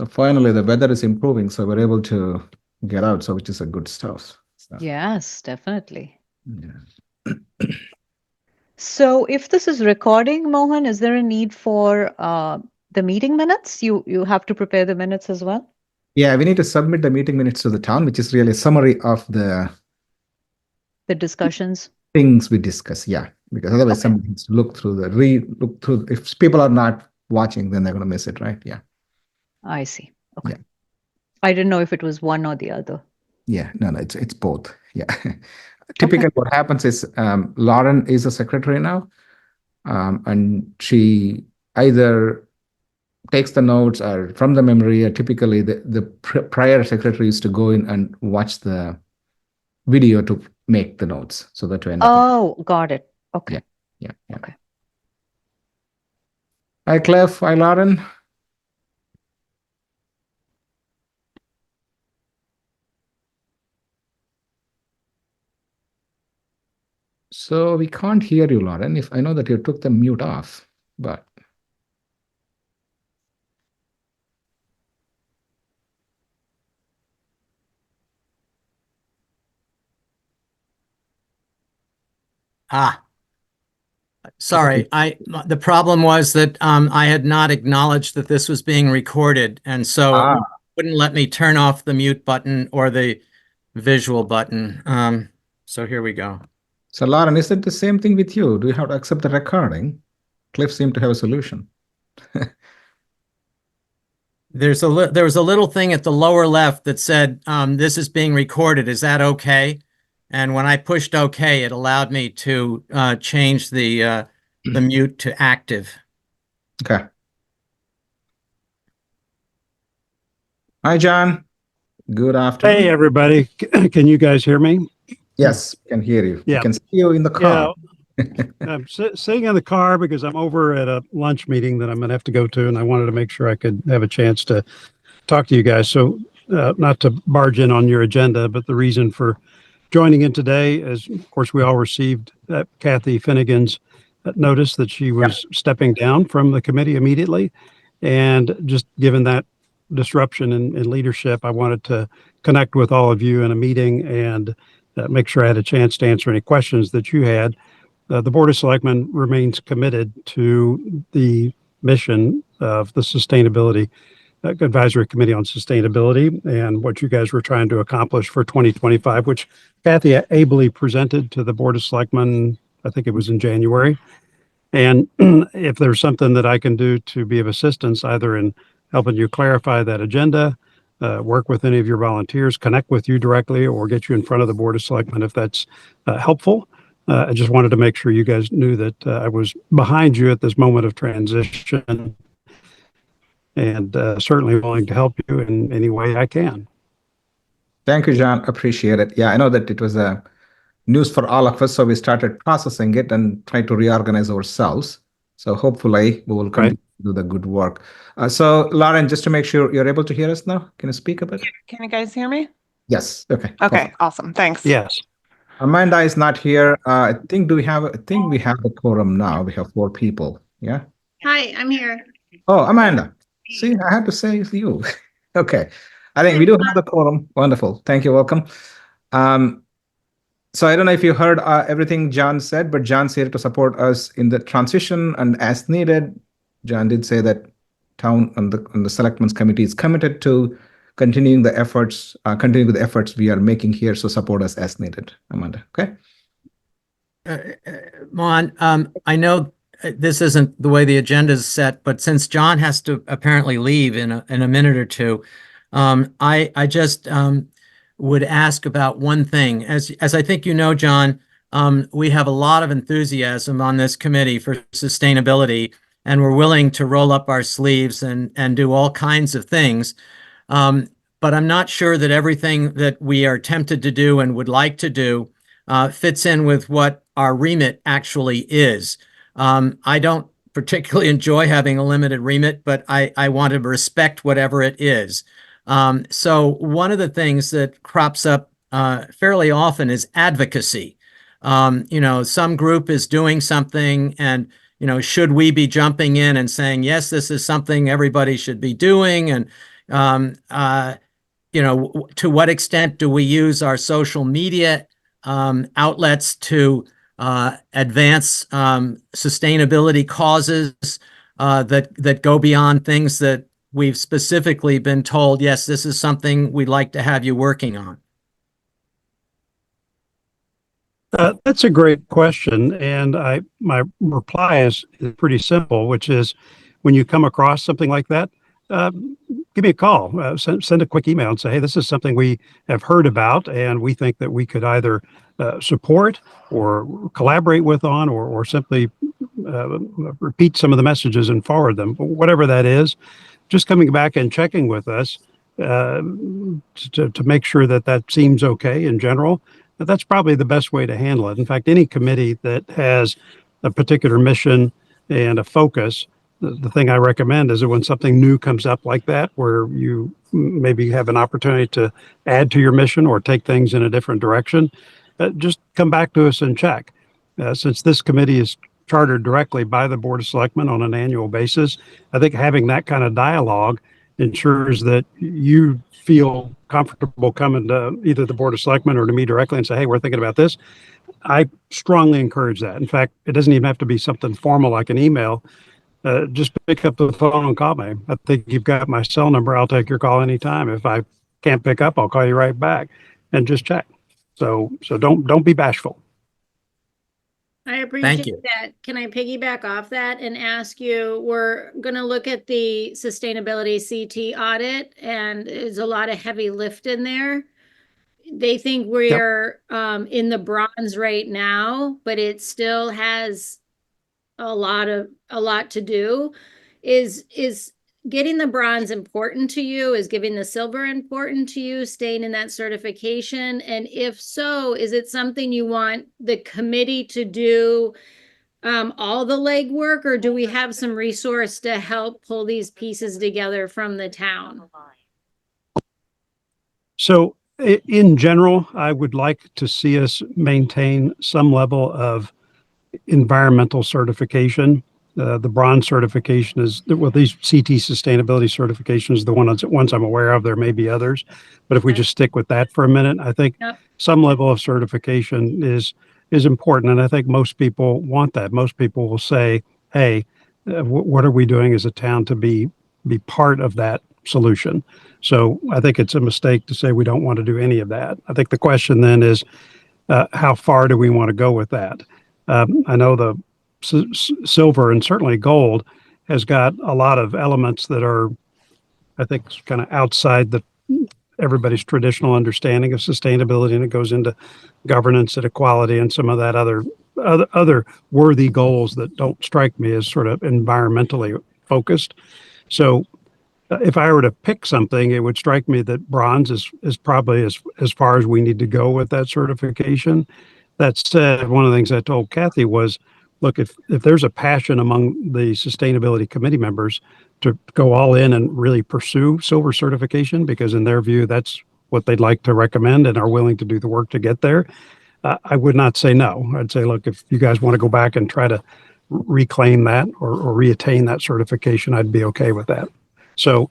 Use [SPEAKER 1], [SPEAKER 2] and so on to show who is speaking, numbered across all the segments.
[SPEAKER 1] So finally, the weather is improving, so we're able to get out, so which is a good stuff. So,
[SPEAKER 2] Yes, definitely.
[SPEAKER 1] yeah.
[SPEAKER 2] So if this is recording, Mohan, is there a need for the meeting minutes? You have to prepare the minutes as well?
[SPEAKER 1] Yeah, we need to submit the meeting minutes to the town, which is really a summary of the
[SPEAKER 2] discussions.
[SPEAKER 1] things we discuss. Yeah, because otherwise
[SPEAKER 2] Okay.
[SPEAKER 1] somebody needs to look through. If people are not watching, then they're going to miss it, right? Yeah.
[SPEAKER 2] I see. Okay.
[SPEAKER 1] Yeah.
[SPEAKER 2] I didn't know if it was one or the other.
[SPEAKER 1] Yeah. No, it's both. Yeah.
[SPEAKER 2] Okay.
[SPEAKER 1] Typically, what happens is Lauren is a secretary now, and she either takes the notes or from the memory. Typically, the prior secretary used to go in and watch the video to make the notes, so that way.
[SPEAKER 2] Oh, got it. Okay.
[SPEAKER 1] Yeah.
[SPEAKER 2] Okay.
[SPEAKER 1] Hi, Cliff. Hi, Lauren. So we can't hear you, Lauren. If I know that you took the mute off, but
[SPEAKER 3] Sorry, the problem was that I had not acknowledged that this was being recorded, and so it wouldn't let me turn off the mute button or the visual button. So here we go.
[SPEAKER 1] So Lauren, is it the same thing with you? Do you have to accept the recording? Cliff seemed to have a solution.
[SPEAKER 3] There was a little thing at the lower left that said, this is being recorded. Is that okay? And when I pushed OK, it allowed me to change the mute to active.
[SPEAKER 1] Okay. Hi, John. Good afternoon.
[SPEAKER 4] Hey, everybody. Can you guys hear me?
[SPEAKER 1] Yes, can hear you.
[SPEAKER 4] Yeah.
[SPEAKER 1] We can see you in the car.
[SPEAKER 4] Yeah. I'm sitting in the car because I'm over at a lunch meeting that I'm going to have to go to, and I wanted to make sure I could have a chance to talk to you guys. So not to barge in on your agenda, but the reason for joining in today is, of course, we all received Kathy Finnegan's notice that she was stepping down from the committee immediately. And just given that disruption in leadership, I wanted to connect with all of you in a meeting and make sure I had a chance to answer any questions that you had. The Board of Selectmen remains committed to the mission of the Sustainability Advisory Committee on Sustainability and what you guys were trying to accomplish for 2025, which Kathy ably presented to the Board of Selectmen, I think it was in January. And if there's something that I can do to be of assistance, either in helping you clarify that agenda, work with any of your volunteers, connect with you directly, or get you in front of the Board of Selectmen if that's helpful. I just wanted to make sure you guys knew that I was behind you at this moment of transition and certainly willing to help you in any way I can.
[SPEAKER 1] Thank you, John. Appreciate it. Yeah, I know that it was a news for all of us, so we started processing it and trying to reorganize ourselves. So hopefully we will continue to do the good work. So Lauren, just to make sure you're able to hear us now, can you speak a bit?
[SPEAKER 5] Can you guys hear me?
[SPEAKER 1] Yes. Okay.
[SPEAKER 5] Okay,
[SPEAKER 1] Perfect.
[SPEAKER 5] awesome. Thanks.
[SPEAKER 4] Yes.
[SPEAKER 1] Amanda is not here. I think we have the quorum now. We have 4 people. Yeah.
[SPEAKER 6] Hi, I'm here.
[SPEAKER 1] Oh, Amanda. See, I had to say it's you. Okay. I think we do have the quorum. Wonderful. Thank you. Welcome. So I don't know if you heard everything John said, but John's here to support us in the transition and as needed. John did say that town and the selectmen's committee is committed to continuing with the efforts we are making here. So support us as needed. Amanda. Okay.
[SPEAKER 3] Mon, I know this isn't the way the agenda is set, but since John has to apparently leave in a minute or two, I just would ask about one thing. As I think you know, John, we have a lot of enthusiasm on this committee for sustainability, and we're willing to roll up our sleeves and do all kinds of things. But I'm not sure that everything that we are tempted to do and would like to do fits in with what our remit actually is. I don't particularly enjoy having a limited remit, but I want to respect whatever it is. So one of the things that crops up fairly often is advocacy. Some group is doing something and, should we be jumping in and saying, yes, this is something everybody should be doing? And, To what extent do we use our social media outlets to advance sustainability causes that go beyond things that we've specifically been told, yes, this is something we'd like to have you working on?
[SPEAKER 4] That's a great question, and my reply is pretty simple, which is when you come across something like that, uh, give me a call, send a quick email and say, hey, this is something we have heard about, and we think that we could either support or collaborate with on, or simply repeat some of the messages and forward them. But whatever that is, just coming back and checking with us to make sure that that seems okay in general. That's probably the best way to handle it. In fact, any committee that has a particular mission and a focus, the thing I recommend is that when something new comes up like that, where you maybe have an opportunity to add to your mission or take things in a different direction, just come back to us and check. Since this committee is chartered directly by the Board of Selectmen on an annual basis, I think having that kind of dialogue ensures that you feel comfortable coming to either the Board of Selectmen or to me directly and say, hey, we're thinking about this. I strongly encourage that. In fact, it doesn't even have to be something formal like an email. Just pick up the phone and call me. I think you've got my cell number. I'll take your call anytime. If I can't pick up, I'll call you right back and just check. So don't be bashful.
[SPEAKER 5] I
[SPEAKER 3] Thank you.
[SPEAKER 5] appreciate that. Can I piggyback off that and ask you, we're going to look at the sustainability CT audit, and there's a lot of heavy lift in there. They think we're in the bronze right now, but it still has a lot to do. Is getting the bronze important to you? Is giving the silver important to you, staying in that certification? And if so, is it something you want the committee to do all the legwork, or do we have some resource to help pull these pieces together from the town?
[SPEAKER 4] So in general, I would like to see us maintain some level of environmental certification. The bronze certification is, well, these CT sustainability certifications, the ones I'm aware of. There may be others, but if we just stick with that for a minute, I think some level of certification is important, and I think most people want that. Most people will say, "Hey, what are we doing as a town to be part of that solution?" So I think it's a mistake to say we don't want to do any of that. I think the question then is, how far do we want to go with that? I know the silver and certainly gold has got a lot of elements that are, I think, kind of outside everybody's traditional understanding of sustainability, and it goes into governance and equality and some of that other worthy goals that don't strike me as sort of environmentally focused. So if I were to pick something, it would strike me that bronze is probably as far as we need to go with that certification. That said, one of the things I told Kathy was, look, if there's a passion among the sustainability committee members to go all in and really pursue silver certification, because in their view, that's what they'd like to recommend and are willing to do the work to get there, I would not say no. I'd say, look, if you guys want to go back and try to reclaim that or reattain that certification, I'd be okay with that. So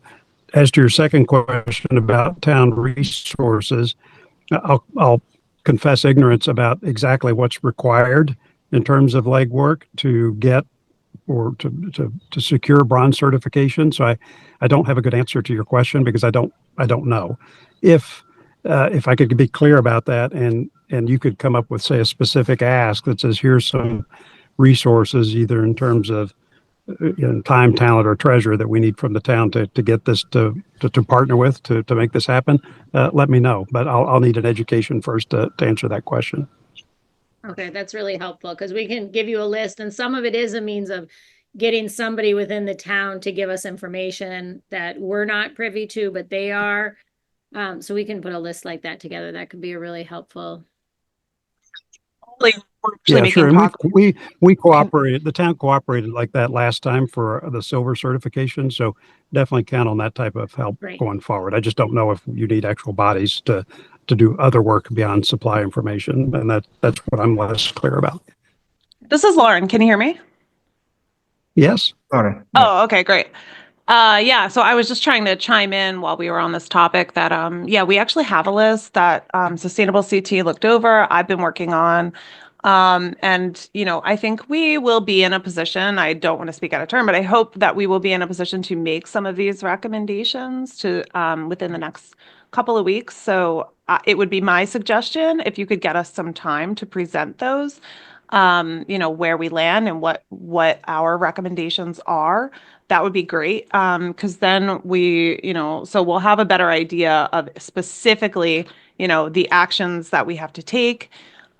[SPEAKER 4] as to your second question about town resources, I'll confess ignorance about exactly what's required in terms of legwork to get or to secure bronze certification. So I don't have a good answer to your question because I don't know. If I could be clear about that and you could come up with, say, a specific ask that says, here's some resources, either in terms of time, talent, or treasure that we need from the town to get this to partner with to make this happen, let me know. But I'll need an education first to answer that question.
[SPEAKER 5] Okay, that's really helpful because we can give you a list, and some of it is a means of getting somebody within the town to give us information that we're not privy to, but they are. So we can put a list like that together. That could be a really helpful.
[SPEAKER 4] Yeah, sure. And we cooperated. The town cooperated like that last time for the silver certification. So definitely count on that type of help going forward. I just don't know if you need actual bodies to do other work beyond supply information, and that's what I'm less clear about.
[SPEAKER 6] This is Lauren. Can you hear me?
[SPEAKER 4] Yes.
[SPEAKER 1] Lauren.
[SPEAKER 6] Oh, okay, great. Yeah, so I was just trying to chime in while we were on this topic that, yeah, we actually have a list that Sustainable CT looked over. I've been working on. And, I think we will be in a position, I don't want to speak out of turn, but I hope that we will be in a position to make some of these recommendations to within the next couple of weeks. So it would be my suggestion if you could get us some time to present those, where we land and what our recommendations are. That would be great. Because then so we'll have a better idea of specifically, the actions that we have to take,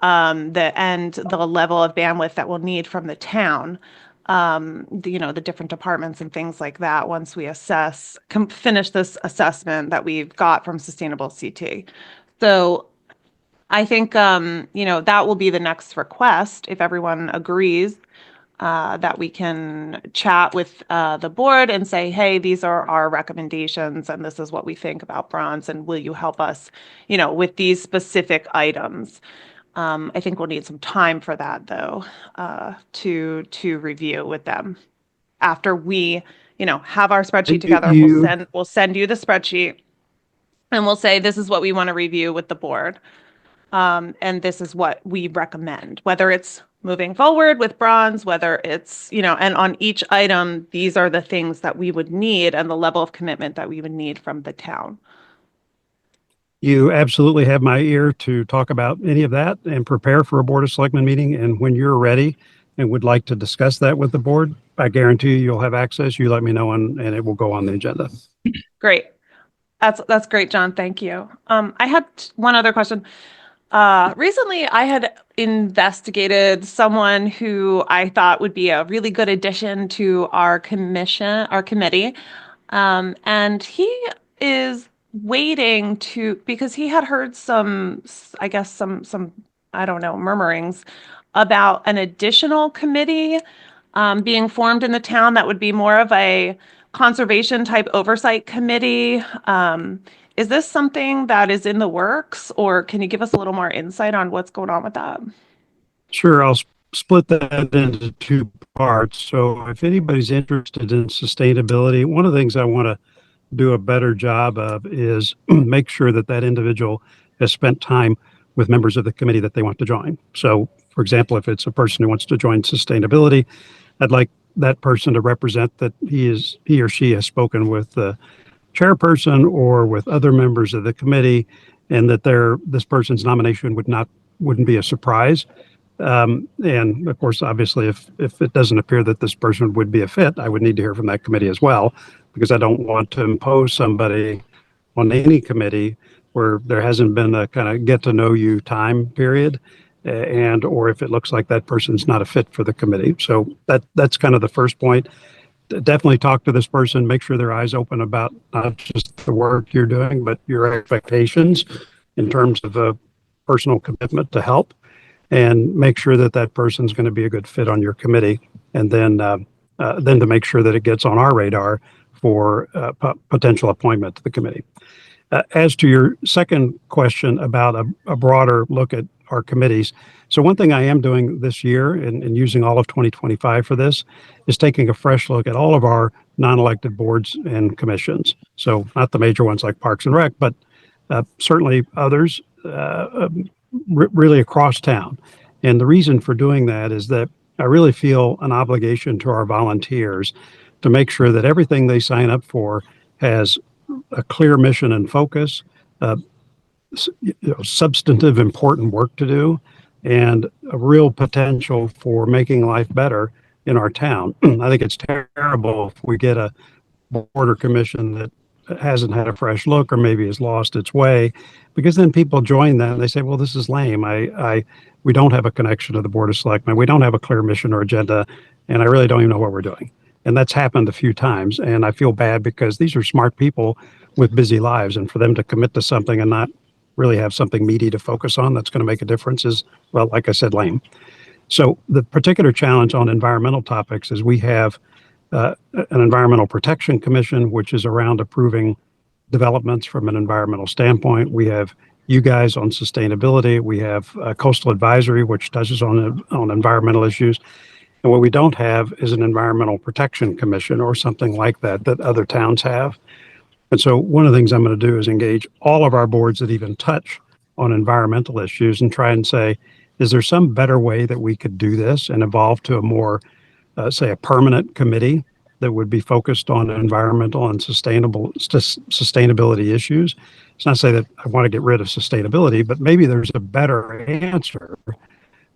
[SPEAKER 6] the level of bandwidth that we'll need from the town, the different departments and things like that once we finish this assessment that we've got from Sustainable CT. So I think, that will be the next request if everyone agrees, that we can chat with the board and say, hey, these are our recommendations and this is what we think about bronze, and will you help us, with these specific items? I think we'll need some time for that though, to review with them. After we, have our spreadsheet together, we'll send you the spreadsheet and we'll say, this is what we want to review with the board. And this is what we recommend, whether it's moving forward with bronze, whether it's, and on each item, these are the things that we would need and the level of commitment that we would need from the town.
[SPEAKER 4] You absolutely have my ear to talk about any of that and prepare for a Board of Selectmen meeting. And when you're ready and would like to discuss that with the board, I guarantee you'll have access. You let me know and it will go on the agenda.
[SPEAKER 6] Great. That's great, John. Thank you. I had one other question. Recently, I had investigated someone who I thought would be a really good addition to our committee. And he is waiting because he had heard some, I guess, some, I don't know, murmurings about an additional committee being formed in the town that would be more of a conservation type oversight committee. Is this something that is in the works, or can you give us a little more insight on what's going on with that?
[SPEAKER 4] Sure. I'll split that into two parts. So if anybody's interested in sustainability, one of the things I want to do a better job of is make sure that that individual has spent time with members of the committee that they want to join. So, for example, if it's a person who wants to join sustainability, I'd like that person to represent that he or she has spoken with the chairperson or with other members of the committee, and that this person's nomination wouldn't be a surprise. And of course, obviously, if it doesn't appear that this person would be a fit, I would need to hear from that committee as well, because I don't want to impose somebody on any committee where there hasn't been a kind of get to know you time period, or if it looks like that person's not a fit for the committee. So that's kind of the first point. Definitely talk to this person, make sure their eyes open about not just the work you're doing, but your expectations in terms of a personal commitment to help, and make sure that that person's going to be a good fit on your committee. And then to make sure that it gets on our radar for potential appointment to the committee. As to your second question about a broader look at our committees. So one thing I am doing this year and using all of 2025 for this is taking a fresh look at all of our non-elected boards and commissions. So not the major ones like Parks and Rec, but certainly others really across town. And the reason for doing that is that I really feel an obligation to our volunteers to make sure that everything they sign up for has a clear mission and focus, substantive, important work to do, and a real potential for making life better in our town. I think it's terrible if we get a board or commission that hasn't had a fresh look or maybe has lost its way, because then people join that and they say, well, this is lame. We don't have a connection to the Board of Selectmen. We don't have a clear mission or agenda, and I really don't even know what we're doing. And that's happened a few times. And I feel bad because these are smart people with busy lives, and for them to commit to something and not really have something meaty to focus on that's going to make a difference is, well, like I said, lame. So the particular challenge on environmental topics is we have an Environmental Protection Commission, which is around approving developments from an environmental standpoint. We have you guys on sustainability. We have Coastal Advisory, which touches on environmental issues. And what we don't have is an environmental protection commission or something like that that other towns have. And so one of the things I'm going to do is engage all of our boards that even touch on environmental issues and try and say, is there some better way that we could do this and evolve to a more, say, a permanent committee that would be focused on environmental and sustainability issues? It's not to say that I want to get rid of sustainability, but maybe there's a better answer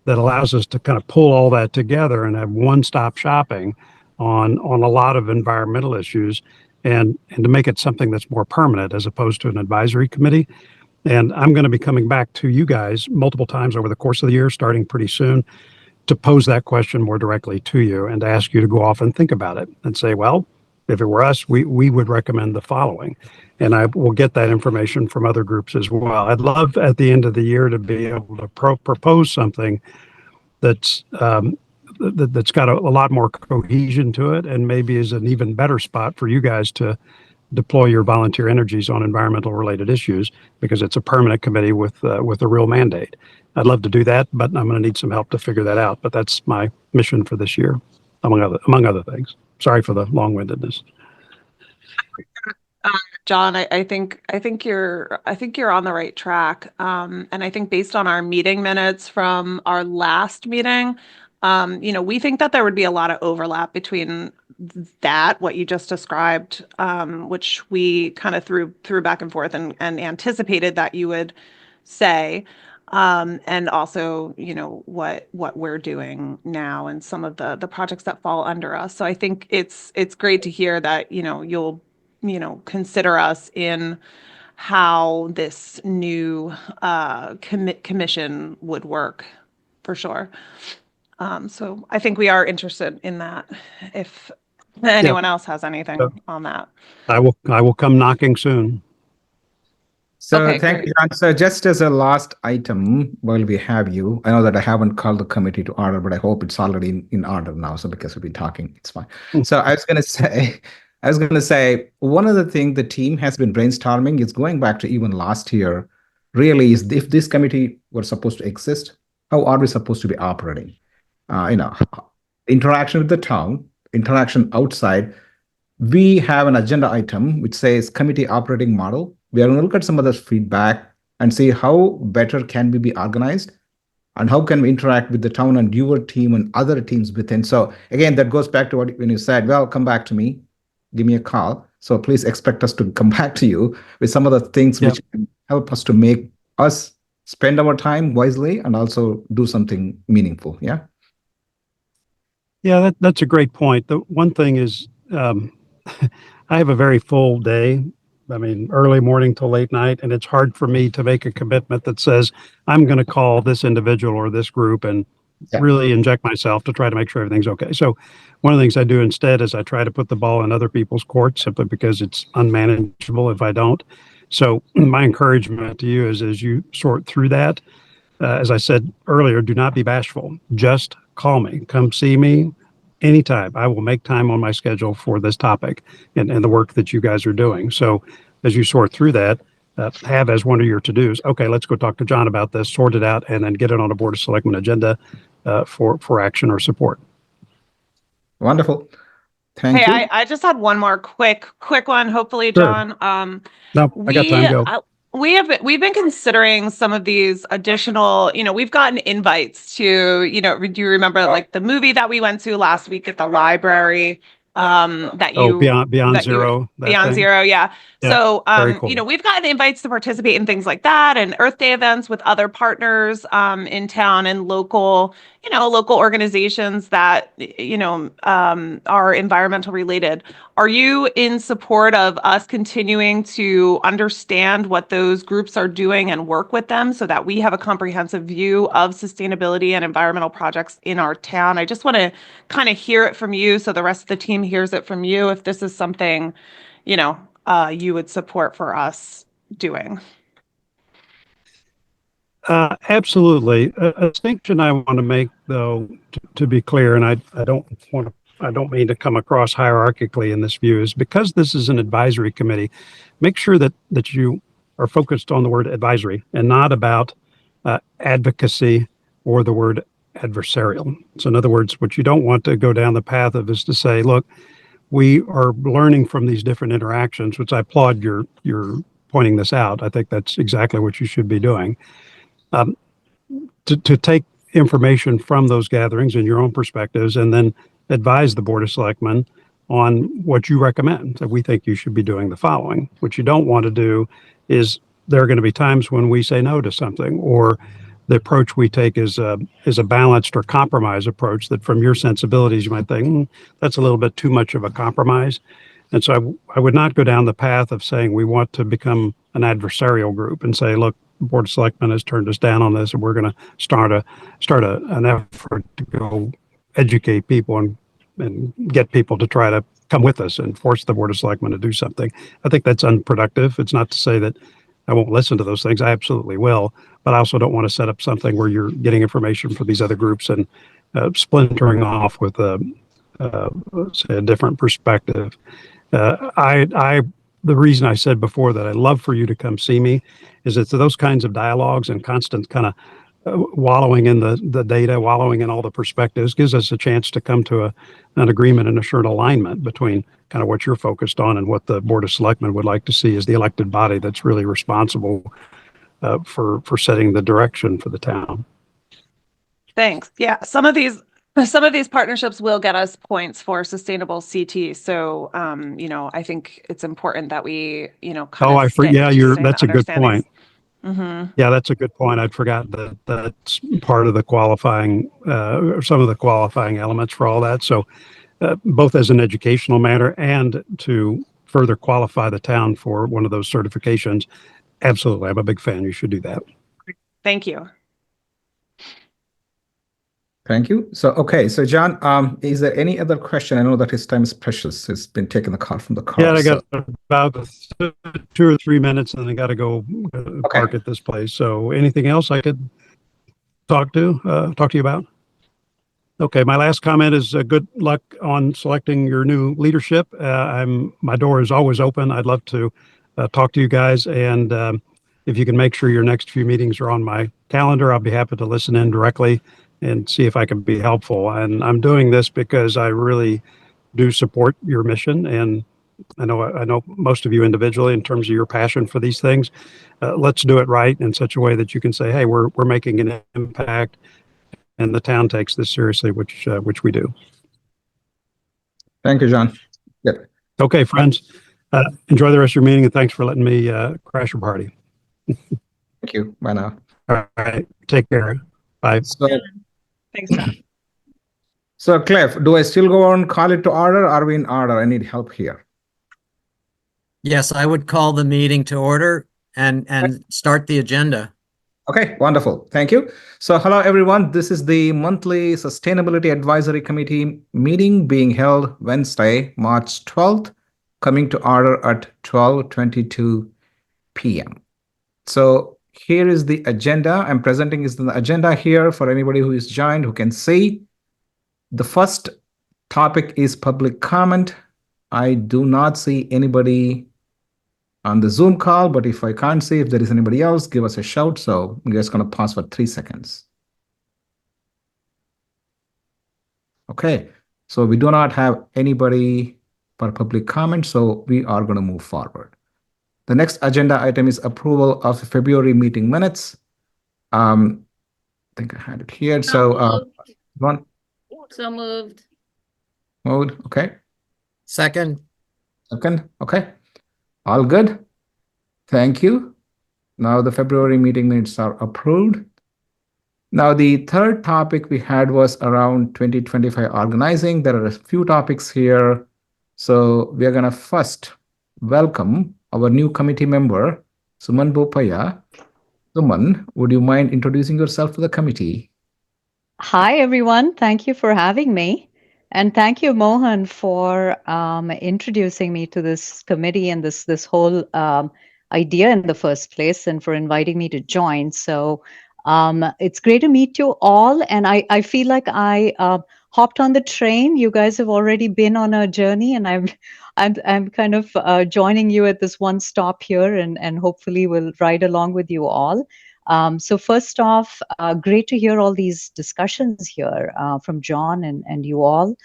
[SPEAKER 4] that allows us to kind of pull all that together and have one-stop shopping on a lot of environmental issues, and to make it something that's more permanent as opposed to an advisory committee. And I'm going to be coming back to you guys multiple times over the course of the year, starting pretty soon, to pose that question more directly to you and to ask you to go off and think about it and say, well, if it were us, we would recommend the following. And I will get that information from other groups as well. I'd love at the end of the year to be able to propose something that's that's got a lot more cohesion to it, and maybe is an even better spot for you guys to deploy your volunteer energies on environmental related issues, because it's a permanent committee with a real mandate. I'd love to do that, but I'm going to need some help to figure that out. But that's my mission for this year, among other things. Sorry for the long-windedness.
[SPEAKER 6] John, I think you're on the right track. And I think based on our meeting minutes from our last meeting, we think that there would be a lot of overlap between that, what you just described, which we kind of threw back and forth and anticipated that you would say, and also, what we're doing now and some of the projects that fall under us. So I think it's great to hear that, you'll consider us in how this new commission would work, for sure. So I think we are interested in that. If anyone else has anything on that,
[SPEAKER 4] I will come knocking soon.
[SPEAKER 1] So
[SPEAKER 6] Okay,
[SPEAKER 1] thank
[SPEAKER 6] great.
[SPEAKER 1] you, John. So just as a last item, while we have you, I know that I haven't called the committee to order, but I hope it's already in order now. So because we've been talking, it's fine. So I was going to say, one of the things the team has been brainstorming is going back to even last year, really, is if this committee were supposed to exist, how are we supposed to be operating? Interaction with the town, interaction outside. We have an agenda item which says committee operating model. We are going to look at some of the feedback and see how better can we be organized and how can we interact with the town and your team and other teams within. So again, that goes back to when you said, well, come back to me, give me a call. So please expect us to come back to you with some of the things which can help us to make us spend our time wisely and also do something meaningful. Yeah.
[SPEAKER 4] Yeah, that's a great point. The one thing is, I have a very full day. I mean, early morning to late night, and it's hard for me to make a commitment that says I'm going to call this individual or this group and really inject myself to try to make sure everything's okay. So one of the things I do instead is I try to put the ball in other people's court, simply because it's unmanageable if I don't. So my encouragement to you is, as you sort through that, as I said earlier, do not be bashful. Just call me. Come see me anytime. I will make time on my schedule for this topic and the work that you guys are doing. So as you sort through that, have as one of your to-dos, okay, let's go talk to John about this, sort it out, and then get it on a Board of Selectmen agenda for action or support.
[SPEAKER 1] Wonderful. Thank you.
[SPEAKER 6] I just had one more quick one, hopefully, John.
[SPEAKER 4] No, I got time. Go.
[SPEAKER 6] We've been considering some of these additional, we've gotten invites to, do you remember like the movie that we went to last week at the library? Beyond
[SPEAKER 4] Zero.
[SPEAKER 6] Beyond Zero, yeah. So,
[SPEAKER 4] cool.
[SPEAKER 6] we've gotten invites to participate in things like that and Earth Day events with other partners in town and local organizations that, are environmental related. Are you in support of us continuing to understand what those groups are doing and work with them so that we have a comprehensive view of sustainability and environmental projects in our town? I just want to kind of hear it from you so the rest of the team hears it from you, if this is something, you would support for us doing.
[SPEAKER 4] Absolutely. A distinction I want to make, though, to be clear, and I don't mean to come across hierarchically in this view, is because this is an advisory committee, make sure that you are focused on the word advisory and not about advocacy or the word adversarial. So in other words, what you don't want to go down the path of is to say, look, we are learning from these different interactions, which I applaud your pointing this out. I think that's exactly what you should be doing. To take information from those gatherings and your own perspectives and then advise the Board of Selectmen on what you recommend. So we think you should be doing the following. What you don't want to do is there are going to be times when we say no to something, or the approach we take is a balanced or compromise approach that from your sensibilities you might think that's a little bit too much of a compromise. And so I would not go down the path of saying we want to become an adversarial group and say, look, the Board of Selectmen has turned us down on this, and we're going to start an effort to go educate people and get people to try to come with us and force the Board of Selectmen to do something. I think that's unproductive. It's not to say that I won't listen to those things. I absolutely will. But I also don't want to set up something where you're getting information from these other groups and splintering off with say a different perspective. The reason I said before that I'd love for you to come see me is it's those kinds of dialogues and constant kind of wallowing in the data, wallowing in all the perspectives gives us a chance to come to an agreement and a shared alignment between kind of what you're focused on and what the Board of Selectmen would like to see as the elected body that's really responsible for setting the direction for the town.
[SPEAKER 6] Thanks. Yeah, some of these partnerships will get us points for sustainable CT. So, I think it's important that we,
[SPEAKER 4] that's a good point.
[SPEAKER 6] Mm-hmm.
[SPEAKER 4] Yeah, that's a good point. I'd forgotten that that's part of the qualifying, some of the qualifying elements for all that. So both as an educational matter and to further qualify the town for one of those certifications. Absolutely. I'm a big fan. You should do that.
[SPEAKER 6] Thank you.
[SPEAKER 1] Thank you. So John, is there any other question? I know that his time is precious. He's been taking the call from the car.
[SPEAKER 4] Yeah, I got about 2 or 3 minutes and I got to go park at this place. So anything else I could talk to you about? Okay, my last comment is good luck on selecting your new leadership. My door is always open. I'd love to talk to you guys. And if you can make sure your next few meetings are on my calendar, I'll be happy to listen in directly and see if I can be helpful. And I'm doing this because I really do support your mission. And I know most of you individually in terms of your passion for these things. Let's do it right in such a way that you can say, hey, we're making an impact and the town takes this seriously, which we do.
[SPEAKER 1] Thank you, John. Yep.
[SPEAKER 4] Okay, friends, enjoy the rest of your meeting and thanks for letting me crash your party.
[SPEAKER 1] Thank you. Bye now.
[SPEAKER 4] All right, take care. Bye.
[SPEAKER 6] Thanks, John.
[SPEAKER 1] So Cliff, do I still go on call it to order? Are we in order? I need help here.
[SPEAKER 3] Yes, I would call the meeting to order and start the agenda.
[SPEAKER 1] Okay, wonderful. Thank you. So hello, everyone. This is the monthly Sustainability Advisory Committee meeting being held Wednesday, March 12th, coming to order at 12:22 p.m. So here is the agenda. I'm presenting is the agenda here for anybody who is joined who can see. The first topic is public comment. I do not see anybody on the Zoom call, but if I can't see if there is anybody else, give us a shout. So I'm just going to pause for 3 seconds. Okay, so we do not have anybody for public comment, so we are going to move forward. The next agenda item is approval of February meeting minutes. I think I had it here. So
[SPEAKER 5] moved.
[SPEAKER 1] Moved. Okay.
[SPEAKER 3] Second.
[SPEAKER 1] Okay. All good. Thank you. Now the February meeting minutes are approved. Now the third topic we had was around 2025 organizing. There are a few topics here. So we are going to first welcome our new committee member, Suman Bopaya. Suman, would you mind introducing yourself to the committee?
[SPEAKER 2] Hi, everyone. Thank you for having me. And thank you, Mohan, for introducing me to this committee and this whole idea in the first place and for inviting me to join. So it's great to meet you all. And I feel like I hopped on the train. You guys have already been on a journey and I'm kind of joining you at this one stop here and hopefully will ride along with you all. So first off, great to hear all these discussions here from John and you all.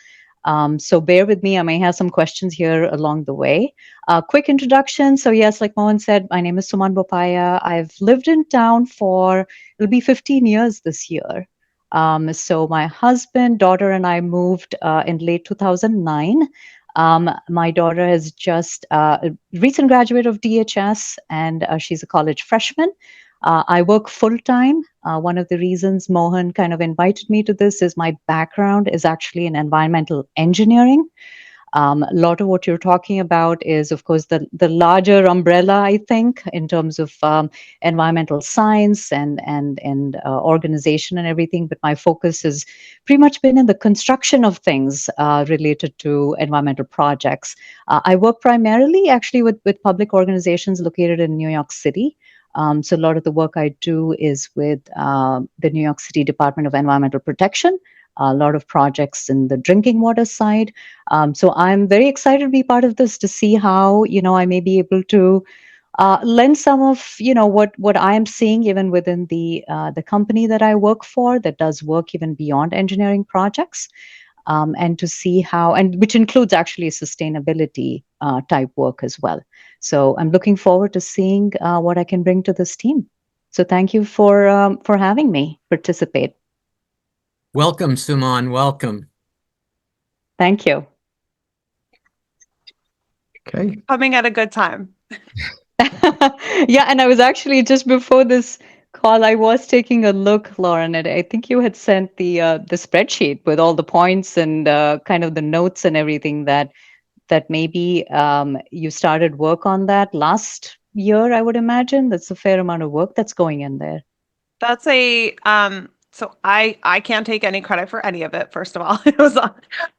[SPEAKER 2] So bear with me. I may have some questions here along the way. Quick introduction. So yes, like Mohan said, my name is Suman Bopaya. I've lived in town it'll be 15 years this year. So my husband, daughter, and I moved in late 2009. My daughter is just a recent graduate of DHS, and she's a college freshman. I work full time. One of the reasons Mohan kind of invited me to this is my background is actually in environmental engineering. A lot of what you're talking about is, of course, the larger umbrella, I think, in terms of environmental science and organization and everything. But my focus has pretty much been in the construction of things related to environmental projects. I work primarily actually with public organizations located in New York City. So a lot of the work I do is with the New York City Department of Environmental Protection, a lot of projects in the drinking water side. So I'm very excited to be part of this to see how, I may be able to lend some of, what I am seeing even within the company that I work for that does work even beyond engineering projects. And to see how, and which includes actually sustainability type work as well. So I'm looking forward to seeing what I can bring to this team. So thank you for having me participate.
[SPEAKER 3] Welcome, Suman. Welcome.
[SPEAKER 2] Thank you.
[SPEAKER 1] Okay.
[SPEAKER 6] Coming at a good time.
[SPEAKER 2] Yeah, and I was actually just before this call, I was taking a look, Lauren, and I think you had sent the spreadsheet with all the points and kind of the notes and everything that maybe you started work on that last year, I would imagine. That's a fair amount of work that's going in there.
[SPEAKER 6] That's so I can't take any credit for any of it, first of all.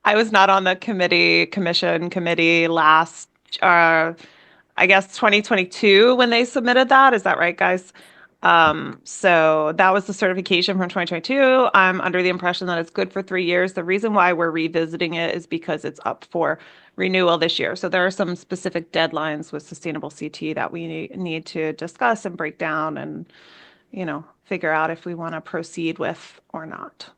[SPEAKER 6] I was not on the committee last I guess 2022 when they submitted that. Is that right, guys? So that was the certification from 2022. I'm under the impression that it's good for 3 years. The reason why we're revisiting it is because it's up for renewal this year. So there are some specific deadlines with Sustainable CT that we need to discuss and break down and, figure out if we want to proceed with or not.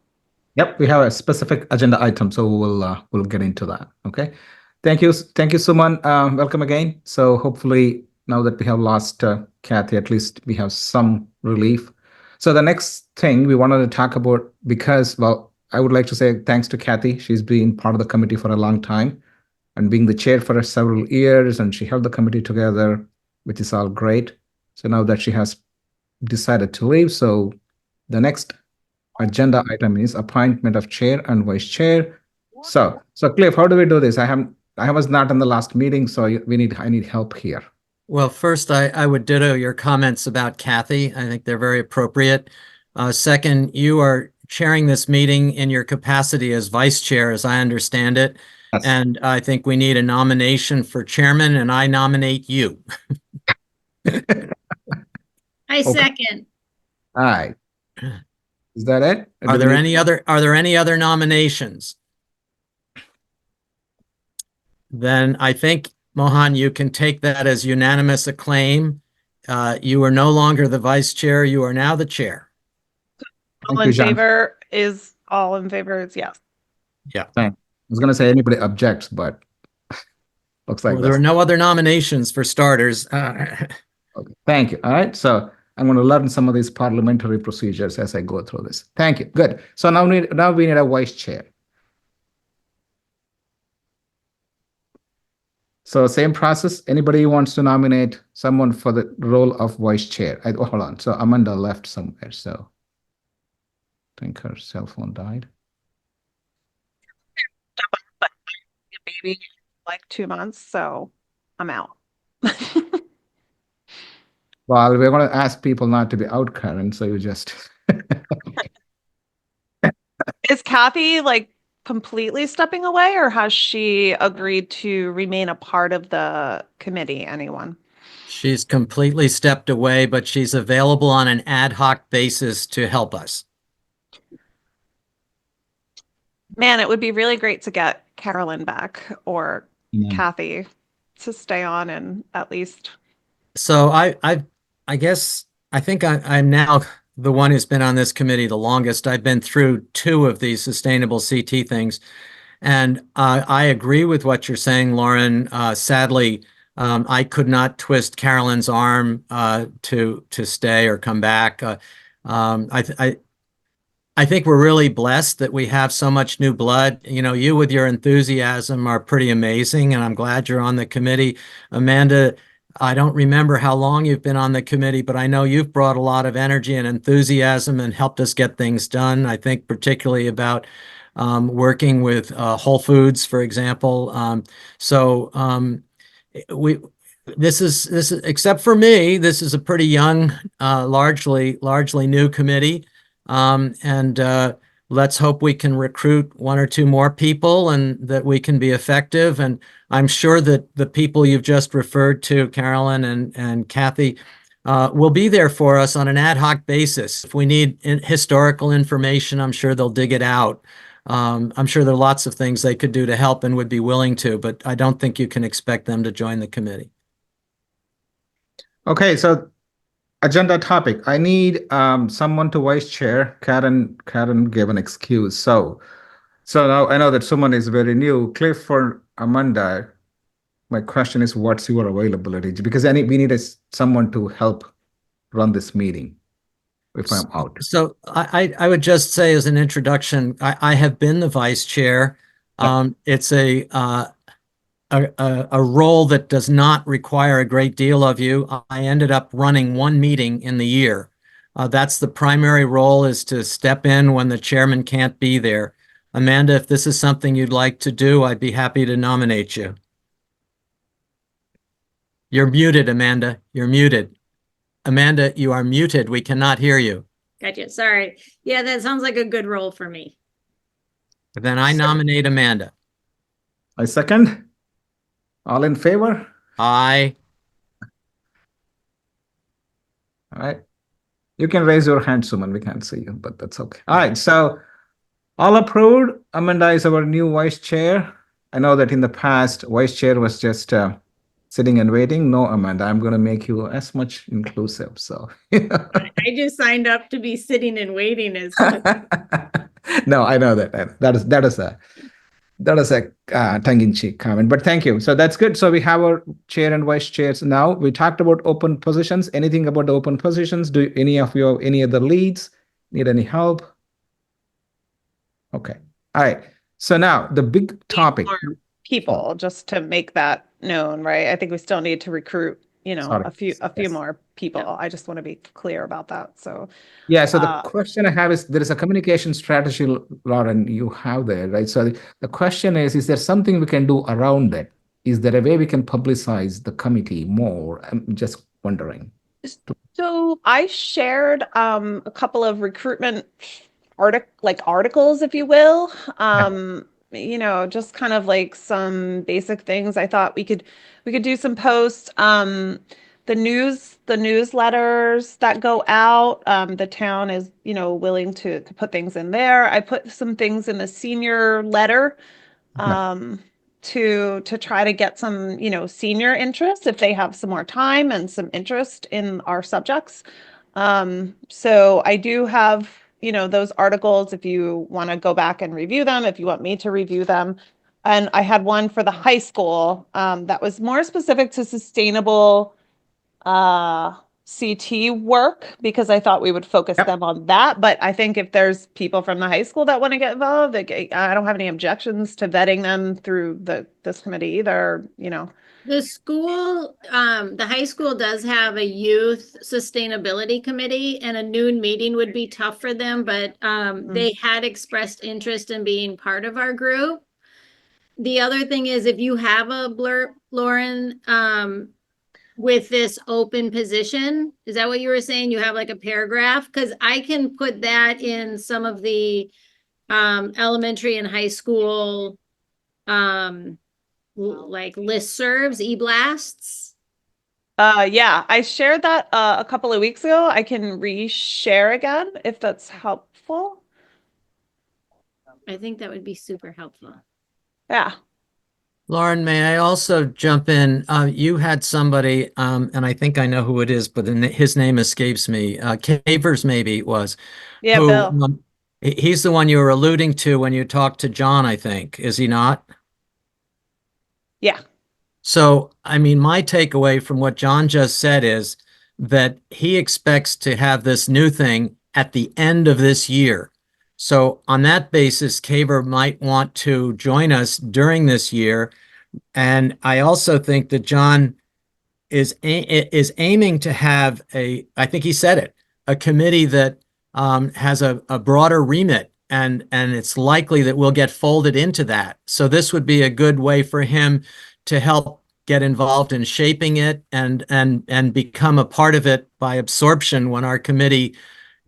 [SPEAKER 1] Yep, we have a specific agenda item, so we'll get into that. Okay. Thank you, Suman. Welcome again. So hopefully now that we have lost Kathy, at least we have some relief. So the next thing we wanted to talk about, because, well, I would like to say thanks to Kathy. She's been part of the committee for a long time and being the chair for several years, and she held the committee together, which is all great. So now that she has decided to leave, so the next agenda item is appointment of chair and vice chair. So Cliff, how do we do this? I was not in the last meeting, so I need help here.
[SPEAKER 3] Well, first, I would ditto your comments about Kathy. I think they're very appropriate. Second, you are chairing this meeting in your capacity as vice chair, as I understand it.
[SPEAKER 1] Yes.
[SPEAKER 3] And I think we need a nomination for chairman, and I nominate you.
[SPEAKER 5] I second.
[SPEAKER 1] All right. Is that it?
[SPEAKER 3] Are there any other nominations? Then I think, Mohan, you can take that as unanimous acclaim. You are no longer the vice chair. You are now the chair.
[SPEAKER 6] All in favor is yes.
[SPEAKER 3] Yeah.
[SPEAKER 1] I was going to say anybody objects, but looks like
[SPEAKER 3] there are no other nominations for starters.
[SPEAKER 1] Okay. Thank you. All right. So I'm going to learn some of these parliamentary procedures as I go through this. Thank you. Good. So now we need a vice chair. So same process. Anybody who wants to nominate someone for the role of vice chair? Hold on. So Amanda left somewhere. So I think her cell phone died.
[SPEAKER 6] Baby, like 2 months, so I'm out.
[SPEAKER 1] Well, we're going to ask people not to be out, Karen. So you just.
[SPEAKER 6] Is Kathy completely stepping away, or has she agreed to remain a part of the committee? Anyone?
[SPEAKER 3] She's completely stepped away, but she's available on an ad hoc basis to help us.
[SPEAKER 6] Man, it would be really great to get Carolyn back or Kathy to stay on and at least.
[SPEAKER 3] So I guess I think I'm now the one who's been on this committee the longest. I've been through two of these sustainable CT things. And I agree with what you're saying, Lauren. Sadly, I could not twist Carolyn's arm to stay or come back. I think we're really blessed that we have so much new blood. You know, you with your enthusiasm are pretty amazing, and I'm glad you're on the committee. Amanda, I don't remember how long you've been on the committee, but I know you've brought a lot of energy and enthusiasm and helped us get things done. I think particularly about working with Whole Foods, for example. We this is except for me, this is a pretty young, largely new committee. And let's hope we can recruit one or two more people and that we can be effective. And I'm sure that the people you've just referred to, Carolyn and Kathy, will be there for us on an ad hoc basis. If we need historical information, I'm sure they'll dig it out. I'm sure there are lots of things they could do to help and would be willing to, but I don't think you can expect them to join the committee.
[SPEAKER 1] Okay, so agenda topic. I need someone to vice chair. Karen gave an excuse. So now I know that someone is very new. Cliff or Amanda, my question is, what's your availability? Because we need someone to help run this meeting if I'm out.
[SPEAKER 3] So I would just say as an introduction, I have been the vice chair. It's a role that does not require a great deal of you. I ended up running one meeting in the year. That's the primary role, is to step in when the chairman can't be there. Amanda, if this is something you'd like to do, I'd be happy to nominate you. You're muted, Amanda. You're muted. Amanda, you are muted. We cannot hear you.
[SPEAKER 5] Gotcha. Sorry. Yeah, that sounds like a good role for me.
[SPEAKER 3] Then I nominate Amanda.
[SPEAKER 1] I second. All in favor?
[SPEAKER 3] Aye.
[SPEAKER 1] All right. You can raise your hand, Suman. We can't see you, but that's okay. All right. So all approved. Amanda is our new vice chair. I know that in the past, vice chair was just sitting and waiting. No, Amanda, I'm going to make you as much inclusive. So
[SPEAKER 5] I just signed up to be sitting and waiting as
[SPEAKER 1] no, I know that. That is a tongue-in-cheek comment, but thank you. So that's good. So we have our chair and vice chairs now. We talked about open positions. Anything about the open positions? Do any of you have any other leads? Need any help? Okay. All right. So now the big topic.
[SPEAKER 6] People, just to make that known, right? I think we still need to recruit,
[SPEAKER 1] Sorry.
[SPEAKER 6] a few
[SPEAKER 1] Yes.
[SPEAKER 6] more people.
[SPEAKER 5] Yeah.
[SPEAKER 6] I just want to be clear about that. So
[SPEAKER 1] Yeah, so the question I have is, there is a communication strategy, Lauren, you have there, right? So the question is there something we can do around it? Is there a way we can publicize the committee more? I'm just wondering.
[SPEAKER 6] So I shared a couple of recruitment articles, if you will. Just kind of like some basic things. I thought we could do some posts. The newsletters that go out, the town is, willing to put things in there. I put some things in the senior letter to try to get some, senior interest if they have some more time and some interest in our subjects. So I do have, those articles if you want to go back and review them, if you want me to review them. And I had one for the high school that was more specific to sustainable CT work, because I thought we would focus them on that. But I think if there's people from the high school that want to get involved, I don't have any objections to vetting them through this committee either,
[SPEAKER 5] The school, the high school does have a youth sustainability committee, and a noon meeting would be tough for them, but they had expressed interest in being part of our group. The other thing is, if you have a blurb, Lauren, with this open position, is that what you were saying? You have like a paragraph? Because I can put that in some of the elementary and high school like listservs, e-blasts.
[SPEAKER 6] Yeah, I shared that a couple of weeks ago. I can reshare again if that's helpful.
[SPEAKER 5] I think that would be super helpful.
[SPEAKER 6] Yeah.
[SPEAKER 3] Lauren, may I also jump in? You had somebody, and I think I know who it is, but his name escapes me. Cavers maybe it was,
[SPEAKER 6] Yeah,
[SPEAKER 3] who
[SPEAKER 6] Bill.
[SPEAKER 3] he's the one you were alluding to when you talked to John, I think, is he not?
[SPEAKER 6] Yeah.
[SPEAKER 3] So, I mean, my takeaway from what John just said is that he expects to have this new thing at the end of this year. So, on that basis, Caver might want to join us during this year. And I also think that John is aiming to have I think he said it, a committee that has a broader remit, and it's likely that we'll get folded into that. So this would be a good way for him to help get involved in shaping it and become a part of it by absorption when our committee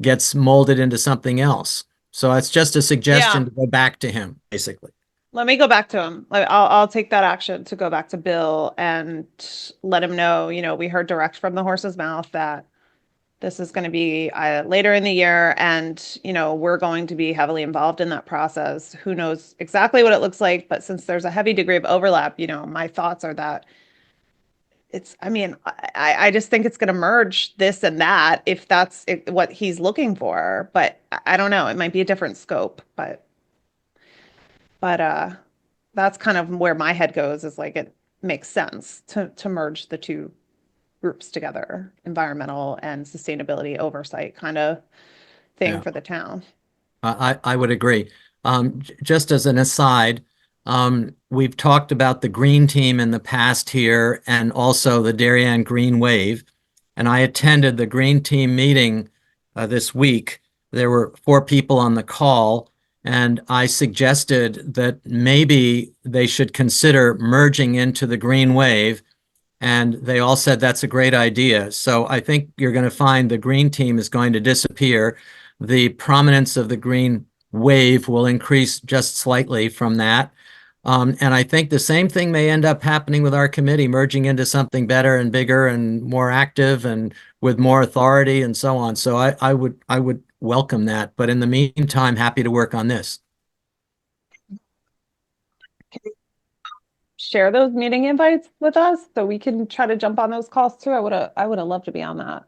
[SPEAKER 3] gets molded into something else. So it's just a suggestion to go back to him, basically.
[SPEAKER 6] Let me go back to him. I'll take that action to go back to Bill and let him know, we heard direct from the horse's mouth that this is going to be later in the year, and, we're going to be heavily involved in that process. Who knows exactly what it looks like, but since there's a heavy degree of overlap, my thoughts are that I just think it's going to merge this and that if that's what he's looking for, but I don't know. It might be a different scope, but that's kind of where my head goes, is like it makes sense to merge the two groups together, environmental and sustainability oversight kind of thing for the town.
[SPEAKER 3] I would agree. Just as an aside, we've talked about the green team in the past here and also the Darien Green Wave. And I attended the green team meeting this week. There were 4 people on the call, and I suggested that maybe they should consider merging into the Green Wave. And they all said that's a great idea. So I think you're going to find the green team is going to disappear. The prominence of the Green Wave will increase just slightly from that. And I think the same thing may end up happening with our committee, merging into something better and bigger and more active and with more authority and so on. So I would welcome that. But in the meantime, happy to work on this.
[SPEAKER 6] Share those meeting invites with us so we can try to jump on those calls too. I would have loved to be on that.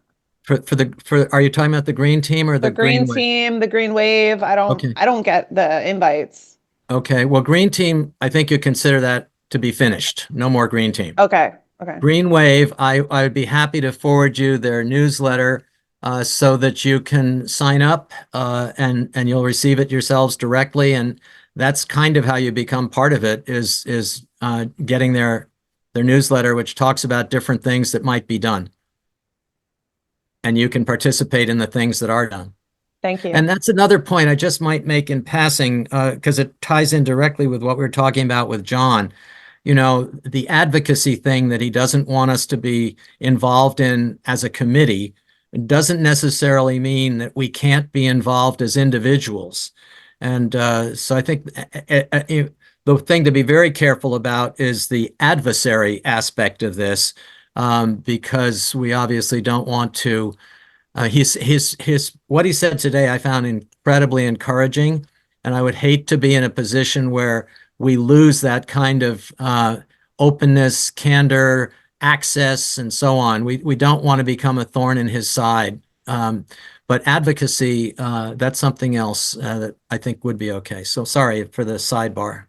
[SPEAKER 3] Are you talking about the green team or
[SPEAKER 6] The green
[SPEAKER 3] Wave?
[SPEAKER 6] team, the Green Wave. I don't get the invites.
[SPEAKER 3] Okay. Well, green team, I think you consider that to be finished. No more green team.
[SPEAKER 6] Okay.
[SPEAKER 3] Green Wave, I would be happy to forward you their newsletter so that you can sign up and you'll receive it yourselves directly. And that's kind of how you become part of it, is getting their newsletter, which talks about different things that might be done. And you can participate in the things that are done.
[SPEAKER 6] Thank you.
[SPEAKER 3] And that's another point I just might make in passing, because it ties in directly with what we were talking about with John. The advocacy thing that he doesn't want us to be involved in as a committee doesn't necessarily mean that we can't be involved as individuals. And so I think the thing to be very careful about is the adversary aspect of this, because we obviously don't want to. What he said today I found incredibly encouraging, and I would hate to be in a position where we lose that kind of openness, candor, access, and so on. We don't want to become a thorn in his side. But advocacy, that's something else that I think would be okay. So sorry for the sidebar.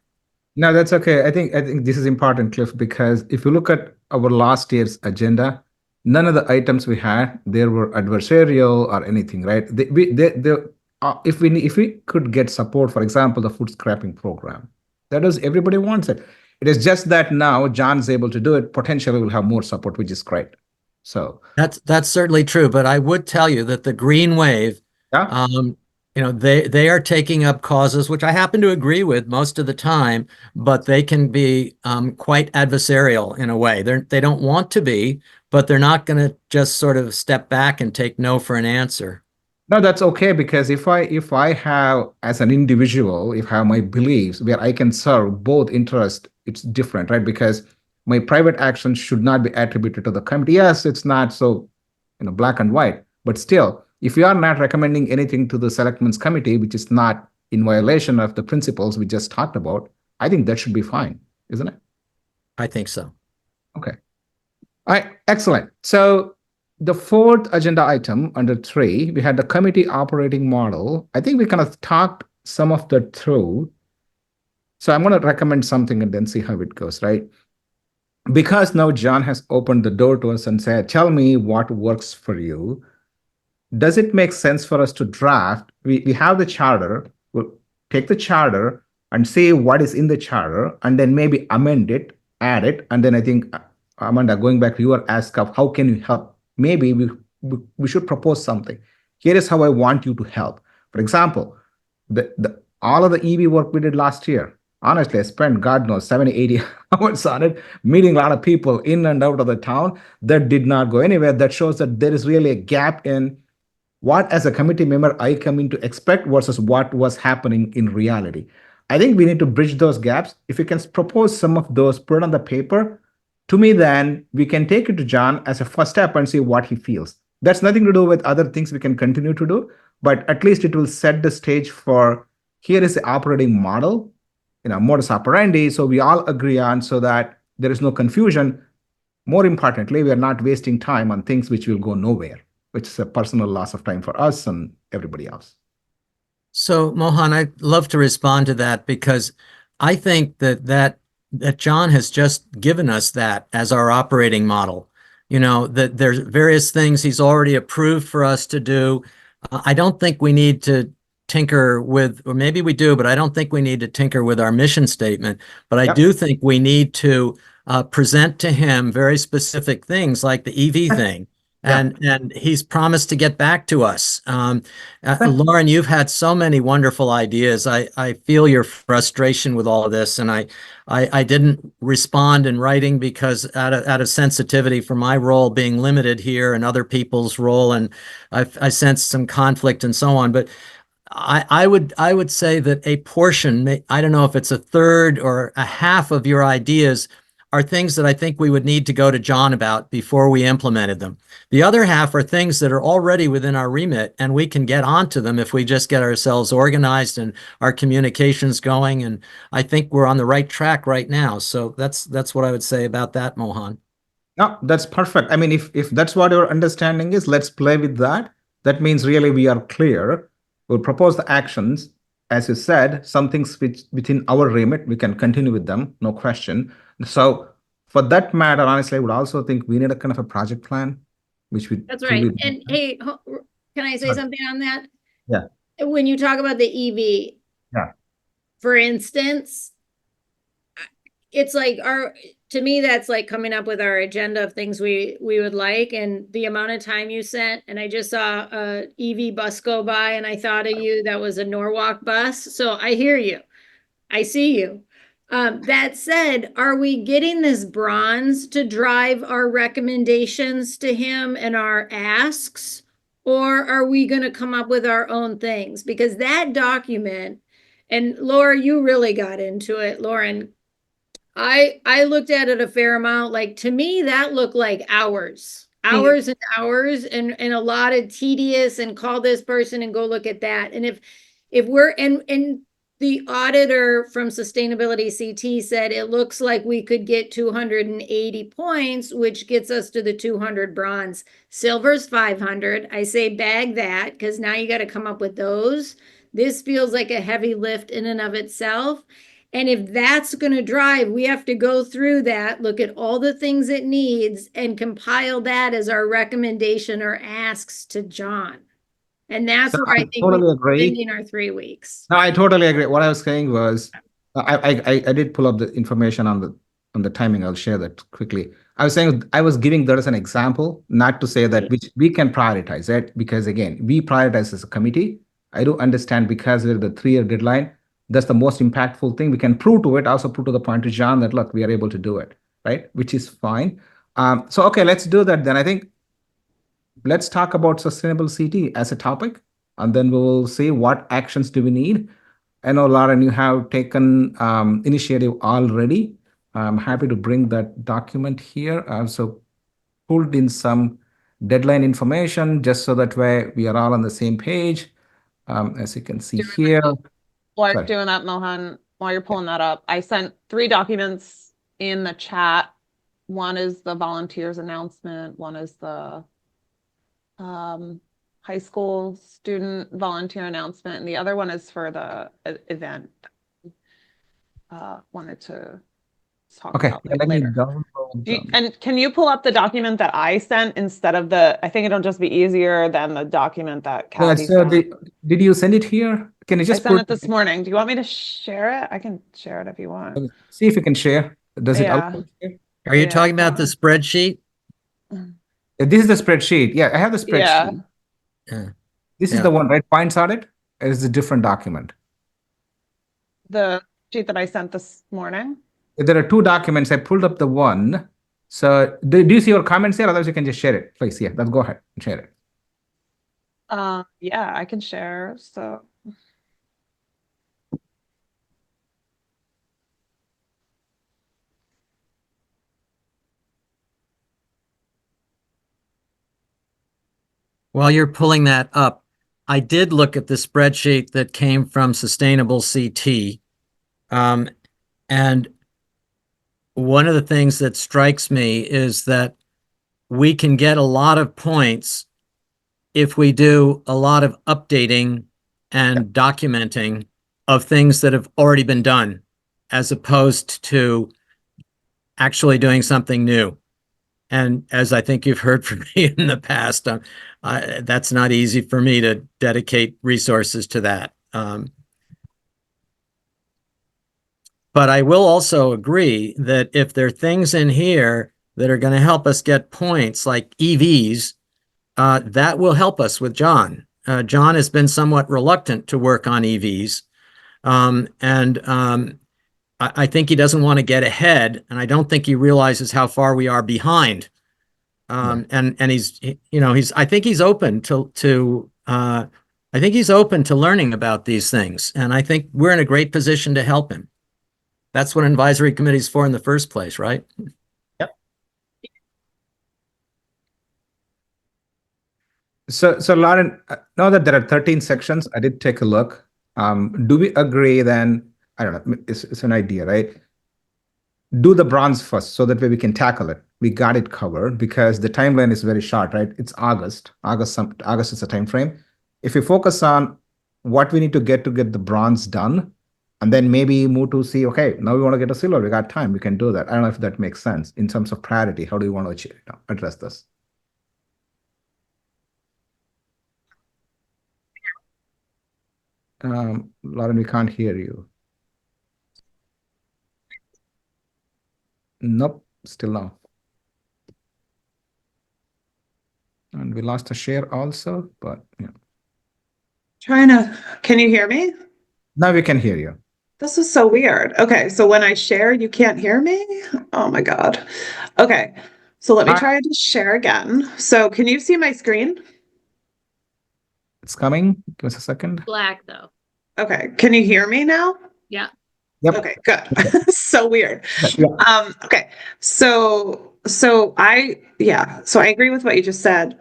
[SPEAKER 1] No, that's okay. I think this is important, Cliff, because if you look at our last year's agenda, none of the items we had there were adversarial or anything, right? If we could get support, for example, the food scrapping program, that is, everybody wants it. It is just that now John's able to do it. Potentially, we'll have more support, which is great. So
[SPEAKER 3] that's certainly true. But I would tell you that the Green Wave, they are taking up causes which I happen to agree with most of the time, but they can be quite adversarial in a way. They don't want to be, but they're not going to just sort of step back and take no for an answer.
[SPEAKER 1] No, that's okay, because if I have, as an individual, if I have my beliefs where I can serve both interests, it's different, right? Because my private actions should not be attributed to the committee. Yes, it's not so, black and white, but still, if you are not recommending anything to the Selectmen's Committee, which is not in violation of the principles we just talked about, I think that should be fine, isn't it?
[SPEAKER 3] I think so.
[SPEAKER 1] Okay. All right, excellent. So the fourth agenda item under 3, we had the committee operating model. I think we kind of talked some of that through. So I'm going to recommend something and then see how it goes, right? Because now John has opened the door to us and said, tell me what works for you. Does it make sense for us to draft? We have the charter. We'll take the charter and see what is in the charter and then maybe amend it, add it. And then I think, Amanda, going back to your ask of how can you help? Maybe we should propose something. Here is how I want you to help. For example, all of the EV work we did last year, honestly, I spent, God knows, 70, 80 hours on it, meeting a lot of people in and out of the town. That did not go anywhere. That shows that there is really a gap in what, as a committee member, I come in to expect versus what was happening in reality. I think we need to bridge those gaps. If you can propose some of those, put it on the paper, to me, then we can take it to John as a first step and see what he feels. That's nothing to do with other things we can continue to do, but at least it will set the stage for here is the operating model, modus operandi, so we all agree on so that there is no confusion. More importantly, we are not wasting time on things which will go nowhere, which is a personal loss of time for us and everybody else.
[SPEAKER 3] So, Mohan, I'd love to respond to that because I think that John has just given us that as our operating model. That there's various things he's already approved for us to do. I don't think we need to tinker with, or maybe we do, but I don't think we need to tinker with our mission statement. But I do think we need to present to him very specific things like the EV thing. And he's promised to get back to us. Lauren, you've had so many wonderful ideas. I feel your frustration with all of this, and I didn't respond in writing because out of sensitivity for my role being limited here and other people's role, and I sensed some conflict and so on. But I would say that a portion, I don't know if it's a third or a half of your ideas, are things that I think we would need to go to John about before we implemented them. The other half are things that are already within our remit, and we can get onto them if we just get ourselves organized and our communications going. And I think we're on the right track right now. So that's what I would say about that, Mohan.
[SPEAKER 1] No, that's perfect. I mean, if that's what your understanding is, let's play with that. That means really we are clear. We'll propose the actions. As you said, some things which within our remit, we can continue with them, no question. So for that matter, honestly, I would also think we need a kind of a project plan, which we.
[SPEAKER 5] That's right. And hey, can I say something on that?
[SPEAKER 1] Yeah.
[SPEAKER 5] When you talk about the EV,
[SPEAKER 1] yeah,
[SPEAKER 5] for instance, it's like to me, that's like coming up with our agenda of things we would like, and the amount of time you sent. And I just saw a EV bus go by, and I thought of you. That was a Norwalk bus. So I hear you. I see you. That said, are we getting this bronze to drive our recommendations to him and our asks, or are we going to come up with our own things? Because that document, and Laura, you really got into it, Lauren. I looked at it a fair amount. Like, to me, that looked like hours and hours, and a lot of tedious, and call this person and go look at that. And if we're, and the auditor from Sustainability CT said it looks like we could get 280 points, which gets us to the 200 bronze. Silver's 500. I say bag that, because now you got to come up with those. This feels like a heavy lift in and of itself. And if that's going to drive, we have to go through that, look at all the things it needs, and compile that as our recommendation or asks to John. And that's where I think
[SPEAKER 1] totally agree.
[SPEAKER 5] Spending our 3 weeks.
[SPEAKER 1] No, I totally agree. What I was saying was, I did pull up the information on the timing. I'll share that quickly. I was saying I was giving that as an example, not to say that which we can prioritize it, because again, we prioritize as a committee. I do understand because of the 3-year deadline. That's the most impactful thing. We can prove to it, also prove to the point to John that, look, we are able to do it, right? Which is fine. So, okay, let's do that then. I think let's talk about sustainable CT as a topic, and then we will see what actions do we need. I know, Lauren, you have taken initiative already. I'm happy to bring that document here. I also pulled in some deadline information just so that way we are all on the same page. As you can see here.
[SPEAKER 6] While you're doing that, Mohan, while you're pulling that up, I sent 3 documents in the chat. One is the volunteers announcement, one is the high school student volunteer announcement, and the other one is for the event. Wanted to talk
[SPEAKER 1] Okay,
[SPEAKER 6] about
[SPEAKER 1] let me
[SPEAKER 6] later.
[SPEAKER 1] download them.
[SPEAKER 6] And can you pull up the document that I sent instead of I think it'll just be easier than the document that
[SPEAKER 1] Yeah,
[SPEAKER 6] Kathy
[SPEAKER 1] so
[SPEAKER 6] sent.
[SPEAKER 1] did you send it here? Can you
[SPEAKER 6] I
[SPEAKER 1] just
[SPEAKER 6] sent
[SPEAKER 1] put,
[SPEAKER 6] it this morning. Do you want me to share it? I can share it if you want.
[SPEAKER 1] see if you can share? Does it allow
[SPEAKER 6] Yeah.
[SPEAKER 1] you to share?
[SPEAKER 3] Are you
[SPEAKER 6] Yeah,
[SPEAKER 3] talking about the
[SPEAKER 6] hold
[SPEAKER 3] spreadsheet?
[SPEAKER 1] This is the spreadsheet. Yeah, I have the
[SPEAKER 6] Yeah.
[SPEAKER 1] spreadsheet.
[SPEAKER 3] Yeah.
[SPEAKER 1] This is
[SPEAKER 3] Yeah.
[SPEAKER 1] the one, right? Points audit is a different document.
[SPEAKER 6] The sheet that I sent this morning.
[SPEAKER 1] There are two documents. I pulled up the one. So do you see your comments here? Otherwise, you can just share it. Please, yeah, let's go ahead and share it.
[SPEAKER 6] Yeah, I can share. So
[SPEAKER 3] While you're pulling that up, I did look at the spreadsheet that came from Sustainable CT. And one of the things that strikes me is that we can get a lot of points if we do a lot of updating and documenting of things that have already been done, as opposed to actually doing something new. And as I think you've heard from me in the past, that's not easy for me to dedicate resources to that. But I will also agree that if there are things in here that are going to help us get points like EVs, that will help us with John. John has been somewhat reluctant to work on EVs. I think he doesn't want to get ahead, and I don't think he realizes how far we are behind. And he's, I think he's open to learning about these things, and I think we're in a great position to help him. That's what an advisory committee is for in the first place, right?
[SPEAKER 1] So Lauren, now that there are 13 sections, I did take a look. Do we agree then? I don't know. It's an idea, right? Do the bronze first, so that way we can tackle it. We got it covered because the timeline is very short, right? It's August. August is the time frame. If we focus on what we need to get the bronze done, and then maybe move to see, okay, now we want to get a silver. We got time. We can do that. I don't know if that makes sense in terms of priority. How do you want to address this? Lauren, we can't hear you. Nope, still no. And we lost a share also, but yeah.
[SPEAKER 7] Can you hear me?
[SPEAKER 1] Now we can hear you.
[SPEAKER 7] This is so weird. Okay, so when I share, you can't hear me? Oh my God. Okay, so let me try to share again. So can you see my screen?
[SPEAKER 1] It's coming. Give us a second.
[SPEAKER 5] Black though.
[SPEAKER 7] Okay, can you hear me now?
[SPEAKER 5] Yeah.
[SPEAKER 1] Yep.
[SPEAKER 7] Okay, good. So weird.
[SPEAKER 1] Yeah.
[SPEAKER 7] Okay. So I agree with what you just said.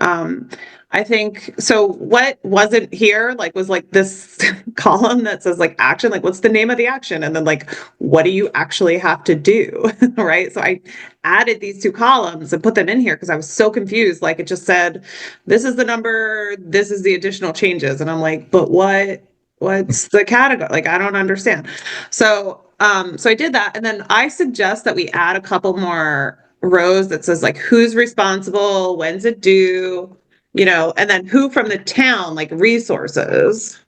[SPEAKER 7] I think so what wasn't here was like this column that says like action, like what's the name of the action? And then like what do you actually have to do? Right? So I added these two columns and put them in here because I was so confused. Like it just said, this is the number, this is the additional changes. And I'm like, but what's the category? Like, I don't understand. So I did that. And then I suggest that we add a couple more rows that says like, who's responsible, when's it due, and then who from the town, like resources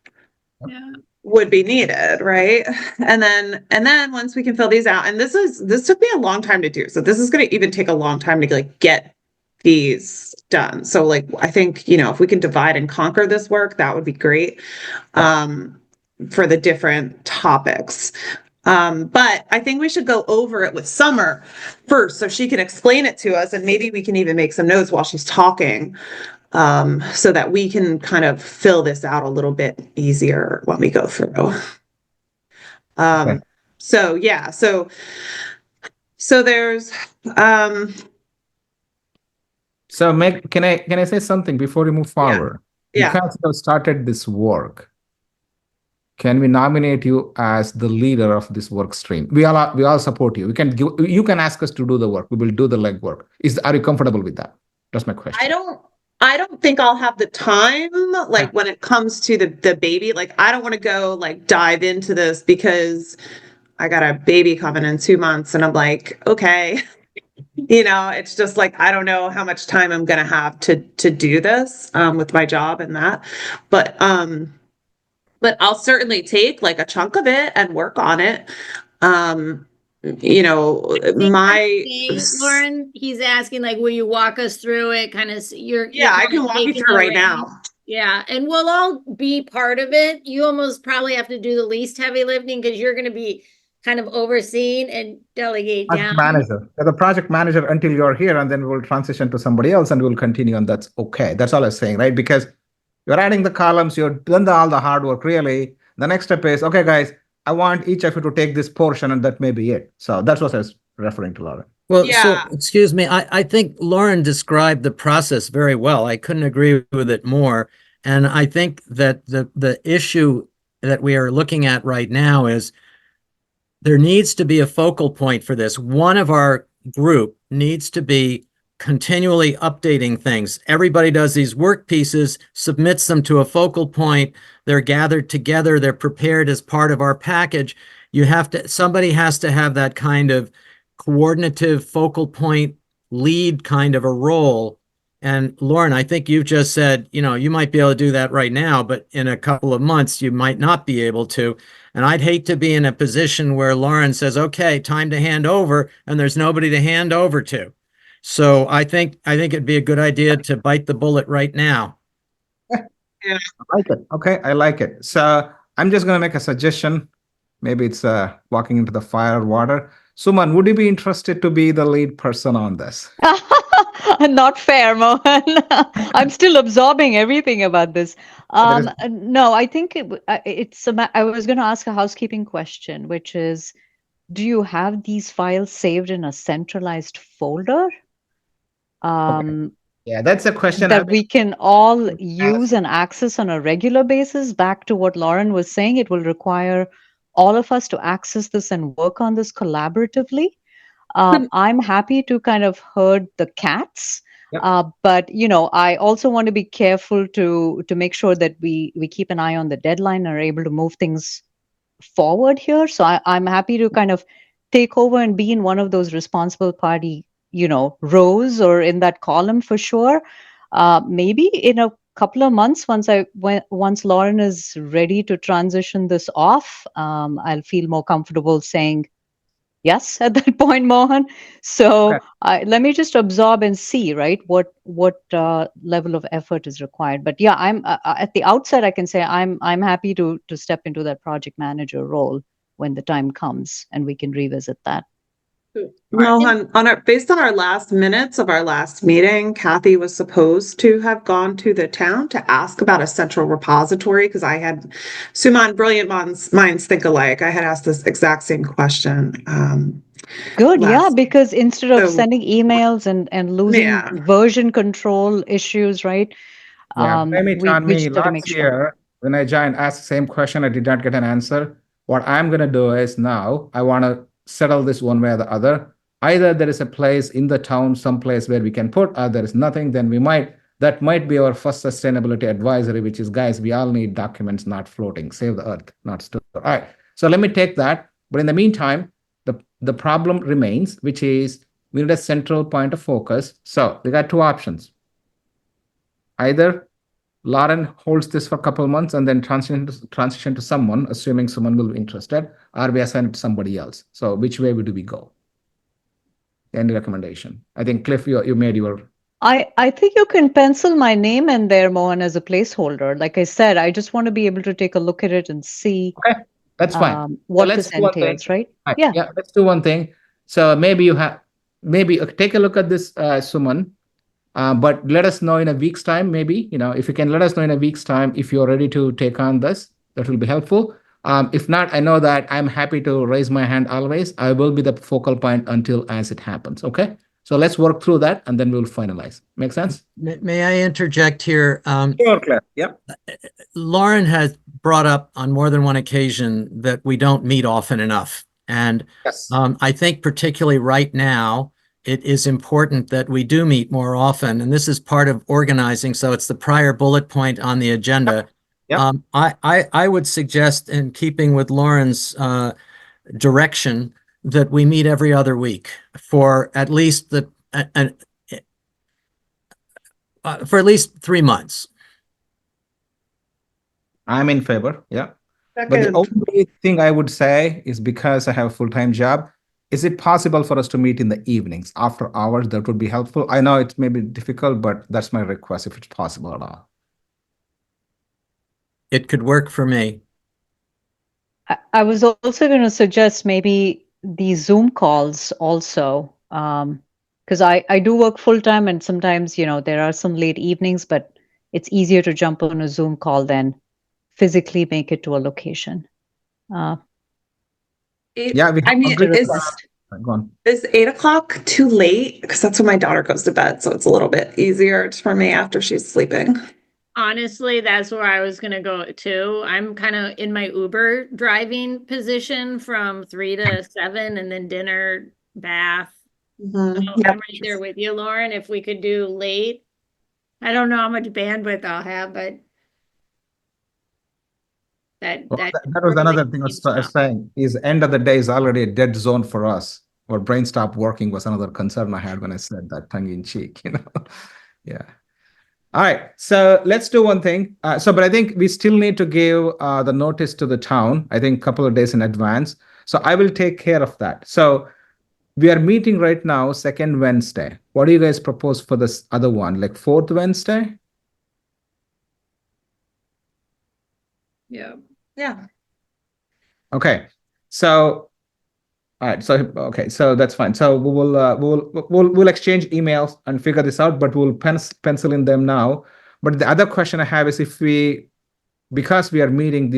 [SPEAKER 5] Yeah.
[SPEAKER 7] would be needed. Right. And then once we can fill these out, and this took me a long time to do. So this is going to even take a long time to like get these done. So like, I think, if we can divide and conquer this work, that would be great. For the different topics. But I think we should go over it with Summer first so she can explain it to us, and maybe we can even make some notes while she's talking, so that we can kind of fill this out a little bit easier when we go through.
[SPEAKER 1] Okay.
[SPEAKER 7] So yeah, so there's
[SPEAKER 1] So Meg, can I say something before we move forward?
[SPEAKER 7] Yeah.
[SPEAKER 1] Because you have started this work, can we nominate you as the leader of this work stream? We all support you. You can ask us to do the work. We will do the legwork. Are you comfortable with that? That's my question.
[SPEAKER 7] I don't think I'll have the time, like when it comes to the baby. Like I don't want to go like dive into this because I got a baby coming in 2 months and I'm like, okay. It's just like I don't know how much time I'm gonna have to do this with my job and that. But I'll certainly take like a chunk of it and work on it.
[SPEAKER 5] Lauren, he's asking like, will you walk us through it? Kind of,
[SPEAKER 7] I can walk you through right now.
[SPEAKER 5] Yeah, and we'll all be part of it. You almost probably have to do the least heavy lifting because you're going to be kind of overseen and delegate down.
[SPEAKER 1] Manager. You're the project manager until you're here, and then we'll transition to somebody else and we'll continue, and that's okay. That's all I'm saying, right? Because you're adding the columns, you've done all the hard work, really. The next step is, okay, guys, I want each of you to take this portion, and that may be it. So that's what I was referring to, Lauren.
[SPEAKER 3] Well, so excuse me, I think Lauren described the process very well. I couldn't agree with it more. And I think that the issue that we are looking at right now is there needs to be a focal point for this. One of our group needs to be continually updating things. Everybody does these work pieces, submits them to a focal point. They're gathered together. They're prepared as part of our package. Somebody has to have that kind of coordinative focal point lead kind of a role. And Lauren, I think you've just said, you might be able to do that right now, but in a couple of months, you might not be able to. And I'd hate to be in a position where Lauren says, okay, time to hand over, and there's nobody to hand over to. So I think it'd be a good idea to bite the bullet right now.
[SPEAKER 1] Yeah. I like it. Okay, I like it. So I'm just going to make a suggestion. Maybe it's walking into the fire or water. Suman, would you be interested to be the lead person on this?
[SPEAKER 2] Not fair, Mohan. I'm still absorbing everything about this. No, I think I was going to ask a housekeeping question, which is, do you have these files saved in a centralized folder?
[SPEAKER 1] Okay. Yeah, that's a question
[SPEAKER 2] that we can all use and access on a regular basis. Back to what Lauren was saying, it will require all of us to access this and work on this collaboratively. I'm happy to kind of herd the cats, but I also want to be careful to make sure that we keep an eye on the deadline and are able to move things forward here. So I'm happy to kind of take over and be in one of those responsible party, rows or in that column for sure. Maybe in a couple of months, once Lauren is ready to transition this off, I'll feel more comfortable saying yes at that point, Mohan. So let me just absorb and see, right, what level of effort is required. But yeah, I'm at the outset, I can say I'm happy to step into that project manager role when the time comes, and we can revisit that.
[SPEAKER 7] Mohan, based on our last minutes of our last meeting, Kathy was supposed to have gone to the town to ask about a central repository because I had Suman, brilliant minds think alike. I had asked this exact same question.
[SPEAKER 2] Good, yeah, because instead of sending emails and losing version control issues, right?
[SPEAKER 1] We just got to make sure. When I joined, asked the same question, I did not get an answer. What I'm going to do is now I want to settle this one way or the other. Either there is a place in the town, someplace where we can put, or there is nothing, then that might be our first sustainability advisory, which is, guys, we all need documents not floating. Save the earth, not store. All right. So let me take that. But in the meantime, the problem remains, which is we need a central point of focus. So we got two options. Either Lauren holds this for a couple of months and then transition to someone, assuming someone will be interested, or we assign it to somebody else. So which way do we go? Any recommendation? I think Cliff, you made your.
[SPEAKER 2] I think you can pencil my name in there, Mohan, as a placeholder. Like I said, I just want to be able to take a look at it and see.
[SPEAKER 1] Okay, that's fine.
[SPEAKER 2] What this entails, right?
[SPEAKER 1] Yeah. Let's do one thing. So maybe take a look at this, Suman. But let us know in a week's time, maybe, if you can let us know in a week's time, if you're ready to take on this, that will be helpful. If not, I know that I'm happy to raise my hand always. I will be the focal point as it happens. Okay. So let's work through that and then we'll finalize. Make sense?
[SPEAKER 3] May I interject here?
[SPEAKER 1] Sure, Claire. Yep.
[SPEAKER 3] Lauren has brought up on more than one occasion that we don't meet often enough. And
[SPEAKER 1] Yes.
[SPEAKER 3] I think particularly right now, it is important that we do meet more often. And this is part of organizing. So it's the prior bullet point on the agenda.
[SPEAKER 1] Yep.
[SPEAKER 3] I would suggest, in keeping with Lauren's direction, that we meet every other week for at least for at least 3 months.
[SPEAKER 1] I'm in favor. Yeah. But the
[SPEAKER 7] Second.
[SPEAKER 1] only thing I would say is, because I have a full-time job, is it possible for us to meet in the evenings after hours? That would be helpful. I know it may be difficult, but that's my request if it's possible at all.
[SPEAKER 3] It could work for me.
[SPEAKER 2] I was also going to suggest maybe these Zoom calls also, because I do work full time, and sometimes, there are some late evenings, but it's easier to jump on a Zoom call than physically make it to a location.
[SPEAKER 1] Yeah,
[SPEAKER 7] I mean,
[SPEAKER 1] agree with
[SPEAKER 7] is,
[SPEAKER 1] that. Go on.
[SPEAKER 7] is 8 o'clock too late? Because that's when my daughter goes to bed, so it's a little bit easier for me after she's sleeping.
[SPEAKER 5] Honestly, that's where I was gonna go too. I'm kind of in my Uber driving position from 3 to 7, and then dinner, bath. So
[SPEAKER 7] Yep.
[SPEAKER 5] I'm right there with you, Lauren. If we could do late, I don't know how much bandwidth I'll have, but that
[SPEAKER 1] was another thing I was saying, is end of the day is already a dead zone for us. Our brain stopped working was another concern I had when I said that, tongue in cheek, Yeah. All right. So let's do one thing. But I think we still need to give the notice to the town, I think a couple of days in advance. So I will take care of that. So we are meeting right now, second Wednesday. What do you guys propose for this other one? Like fourth Wednesday?
[SPEAKER 5] Yeah.
[SPEAKER 7] Yeah.
[SPEAKER 1] Okay. So, all right. So that's fine. So we'll exchange emails and figure this out, but we'll pencil in them now. But the other question I have is, because we are meeting,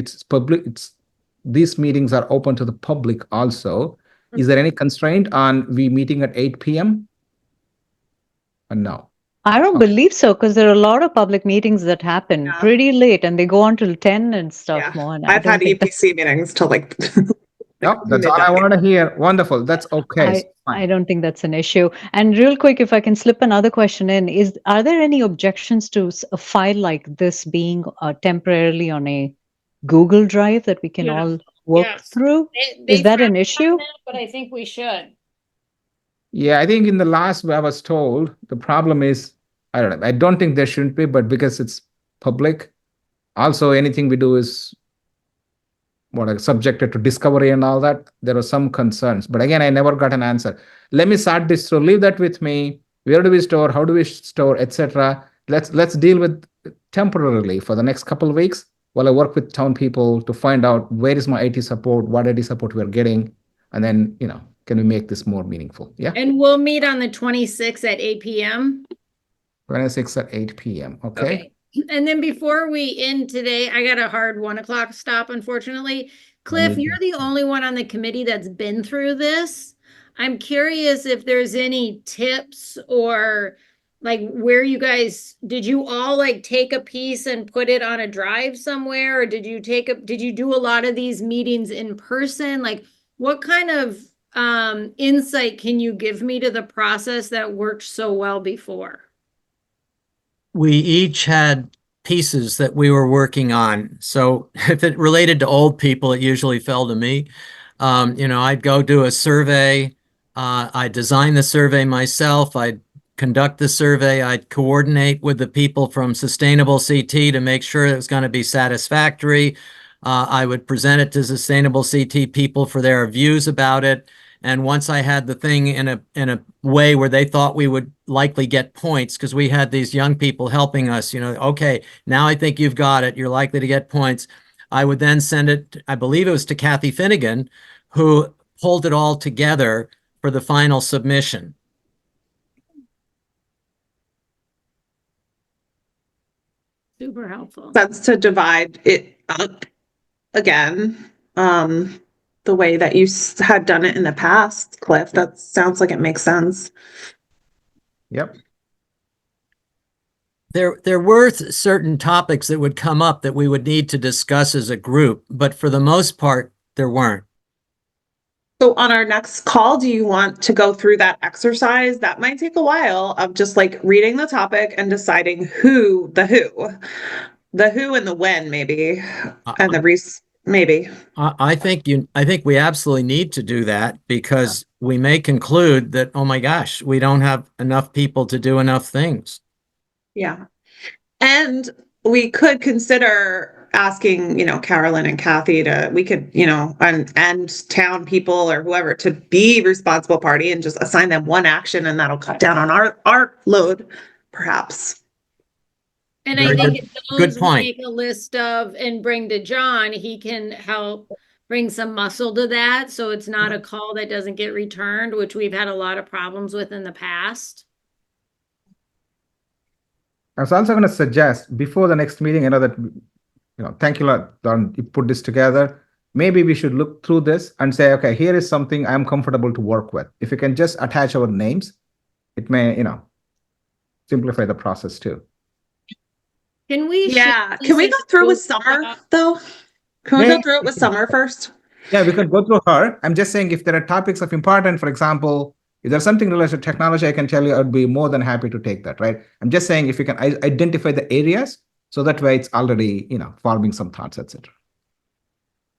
[SPEAKER 1] these meetings are open to the public also. Is there any constraint on we meeting at 8 p.m.? Or no?
[SPEAKER 2] I don't believe so, because there are a lot of public meetings that happen
[SPEAKER 7] Yeah.
[SPEAKER 2] pretty late, and they go on till 10 and stuff,
[SPEAKER 7] Yeah.
[SPEAKER 2] more.
[SPEAKER 7] I've had EPC meetings till like
[SPEAKER 1] Yep, that's all I wanted to hear. Wonderful. That's okay.
[SPEAKER 2] I don't think that's an issue. And real quick, if I can slip another question in, are there any objections to a file like this being temporarily on a Google Drive that we can
[SPEAKER 5] Yeah.
[SPEAKER 2] all work
[SPEAKER 5] Yes.
[SPEAKER 2] through?
[SPEAKER 5] They
[SPEAKER 2] Is that an
[SPEAKER 5] frowned on
[SPEAKER 2] issue?
[SPEAKER 5] that, but I think we should.
[SPEAKER 1] Yeah, I think in the last I was told, the problem is, I don't know. I don't think there shouldn't be, but because it's public, also anything we do is subjected to discovery and all that. There are some concerns, but again, I never got an answer. Let me sort this through. Leave that with me. Where do we store? How do we store, etc. Let's deal with temporarily for the next couple of weeks while I work with town people to find out where is my IT support, what IT support we're getting, and then can we make this more meaningful? Yeah.
[SPEAKER 5] And we'll meet on the 26th at 8 p.m.
[SPEAKER 1] 26 at 8 p.m. Okay.
[SPEAKER 5] And then before we end today, I got a hard 1 o'clock stop, unfortunately. Cliff,
[SPEAKER 1] me
[SPEAKER 5] you're the only one on the committee that's been through this. I'm curious if there's any tips or like where did you all like take a piece and put it on a drive somewhere? Or did you do a lot of these meetings in person? Like what kind of insight can you give me to the process that worked so well before?
[SPEAKER 3] We each had pieces that we were working on. So if it related to old people, it usually fell to me. I'd go do a survey. I'd design the survey myself. I'd conduct the survey. I'd coordinate with the people from Sustainable CT to make sure it was going to be satisfactory. I would present it to Sustainable CT people for their views about it. And once I had the thing in a way where they thought we would likely get points, because we had these young people helping us, okay, now I think you've got it, you're likely to get points. I would then send it, I believe it was to Kathy Finnegan, who pulled it all together for the final submission.
[SPEAKER 5] Super helpful.
[SPEAKER 7] That's to divide it up again. The way that you had done it in the past, Cliff. That sounds like it makes sense.
[SPEAKER 1] Yep.
[SPEAKER 3] There were certain topics that would come up that we would need to discuss as a group, but for the most part, there weren't.
[SPEAKER 7] So on our next call, do you want to go through that exercise? That might take a while of just like reading the topic and deciding the who and the when maybe, and the maybe.
[SPEAKER 3] I think we absolutely need to do that because we may conclude that, oh my gosh, we don't have enough people to do enough things.
[SPEAKER 7] Yeah. And we could consider asking, Carolyn and Kathy we could, and town people or whoever to be responsible party and just assign them one action, and that'll cut down on our load, perhaps.
[SPEAKER 5] And
[SPEAKER 3] Very
[SPEAKER 5] I think
[SPEAKER 3] good-
[SPEAKER 5] if
[SPEAKER 3] good
[SPEAKER 5] those
[SPEAKER 3] point.
[SPEAKER 5] make a list of and bring to John, he can help bring some muscle to that. So it's not a call that doesn't get returned, which we've had a lot of problems with in the past.
[SPEAKER 1] I was also going to suggest before the next meeting, that, thank you, Lauren, you put this together. Maybe we should look through this and say, okay, here is something I'm comfortable to work with. If you can just attach our names, it may, simplify the process too.
[SPEAKER 5] Can we?
[SPEAKER 7] Yeah. Can we go through with Summer though? Can we go through it with Summer first?
[SPEAKER 1] Yeah, we could go through her. I'm just saying if there are topics of important, for example, if there's something related to technology, I can tell you I'd be more than happy to take that, right? I'm just saying if you can identify the areas, so that way it's already, forming some thoughts, etc.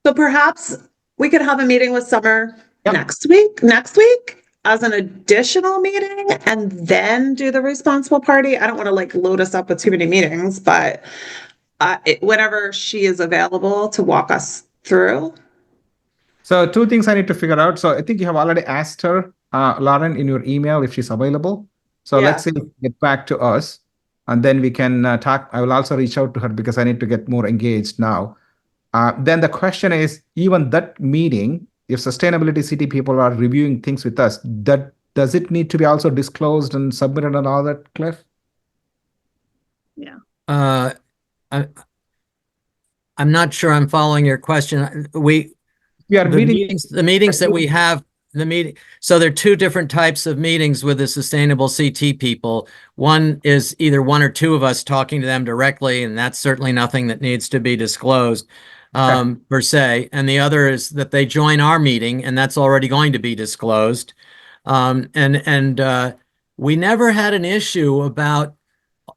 [SPEAKER 7] So perhaps we could have a meeting with Summer
[SPEAKER 1] Yep.
[SPEAKER 7] next week as an additional meeting, and then do the responsible party. I don't want to like load us up with too many meetings, but whenever she is available to walk us through.
[SPEAKER 1] So two things I need to figure out. So I think you have already asked her, Lauren, in your email if she's available. So
[SPEAKER 7] Yeah.
[SPEAKER 1] let's see, get back to us, and then we can talk. I will also reach out to her because I need to get more engaged now. Then the question is, even that meeting, if sustainability city people are reviewing things with us, does it need to be also disclosed and submitted and all that, Cliff?
[SPEAKER 3] I'm not sure I'm following your question.
[SPEAKER 1] We are meeting.
[SPEAKER 3] The meetings that we have, so there are two different types of meetings with the sustainable CT people. One is either one or two of us talking to them directly, and that's certainly nothing that needs to be disclosed per se. And the other is that they join our meeting, and that's already going to be disclosed. We never had an issue about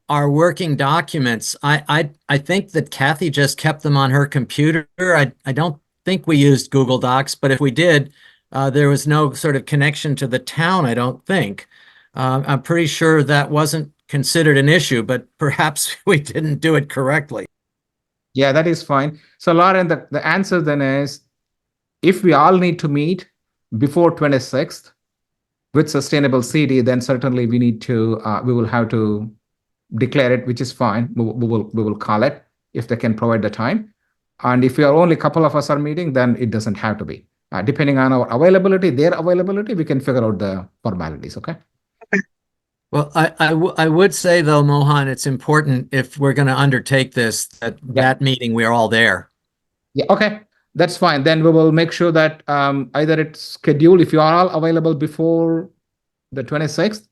[SPEAKER 3] our working documents. I think that Kathy just kept them on her computer. I don't think we used Google Docs, but if we did, there was no sort of connection to the town, I don't think. I'm pretty sure that wasn't considered an issue, but perhaps we didn't do it correctly.
[SPEAKER 1] Yeah, that is fine. So Lauren, the answer then is, if we all need to meet before 26th with sustainable CD, then certainly we will have to declare it, which is fine. We will call it if they can provide the time. And if we are only a couple of us are meeting, then it doesn't have to be. Depending on our availability, their availability, we can figure out the formalities, okay?
[SPEAKER 3] Well, I would say though, Mohan, it's important if we're going to undertake this, that meeting, we're all there.
[SPEAKER 1] Yeah, okay. That's fine. Then we will make sure that either it's scheduled, if you are all available before the 26th,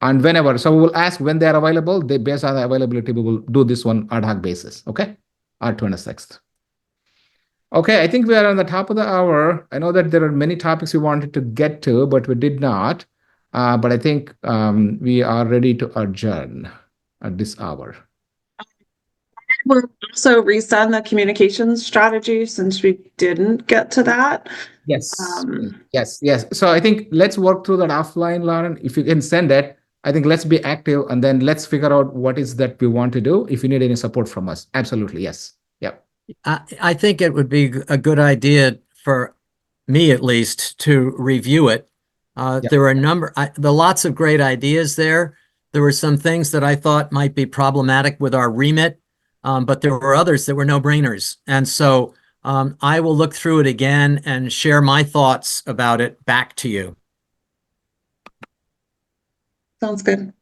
[SPEAKER 1] and whenever. So we will ask when they are available. Based on the availability, we will do this one ad hoc basis, okay? On 26th. Okay, I think we are on the top of the hour. I know that there are many topics we wanted to get to, but we did not. But I think we are ready to adjourn at this hour.
[SPEAKER 7] We'll also resend the communications strategy since we didn't get to that.
[SPEAKER 1] Yes. Yes. So I think let's work through that offline, Lauren. If you can send it, I think let's be active, and then let's figure out what is that we want to do. If you need any support from us, absolutely, yes. Yep.
[SPEAKER 3] I think it would be a good idea for me, at least, to review it. There were lots of great ideas there. There were some things that I thought might be problematic with our remit, but there were others that were no-brainers. And so I will look through it again and share my thoughts about it back to you.
[SPEAKER 7] Sounds good.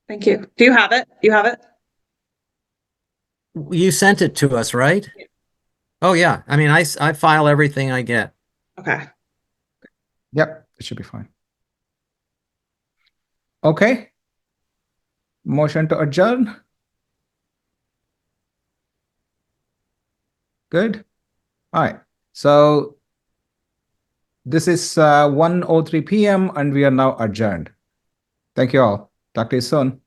[SPEAKER 7] Thank you. Do you have it? You have it?
[SPEAKER 3] You sent it to us, right? Oh, yeah. I mean, I file everything I get.
[SPEAKER 7] Okay.
[SPEAKER 1] Yep, it should be fine. Okay. Motion to adjourn. Good. All right. So this is 1:03 p.m. and we are now adjourned. Thank you all. Talk to you soon.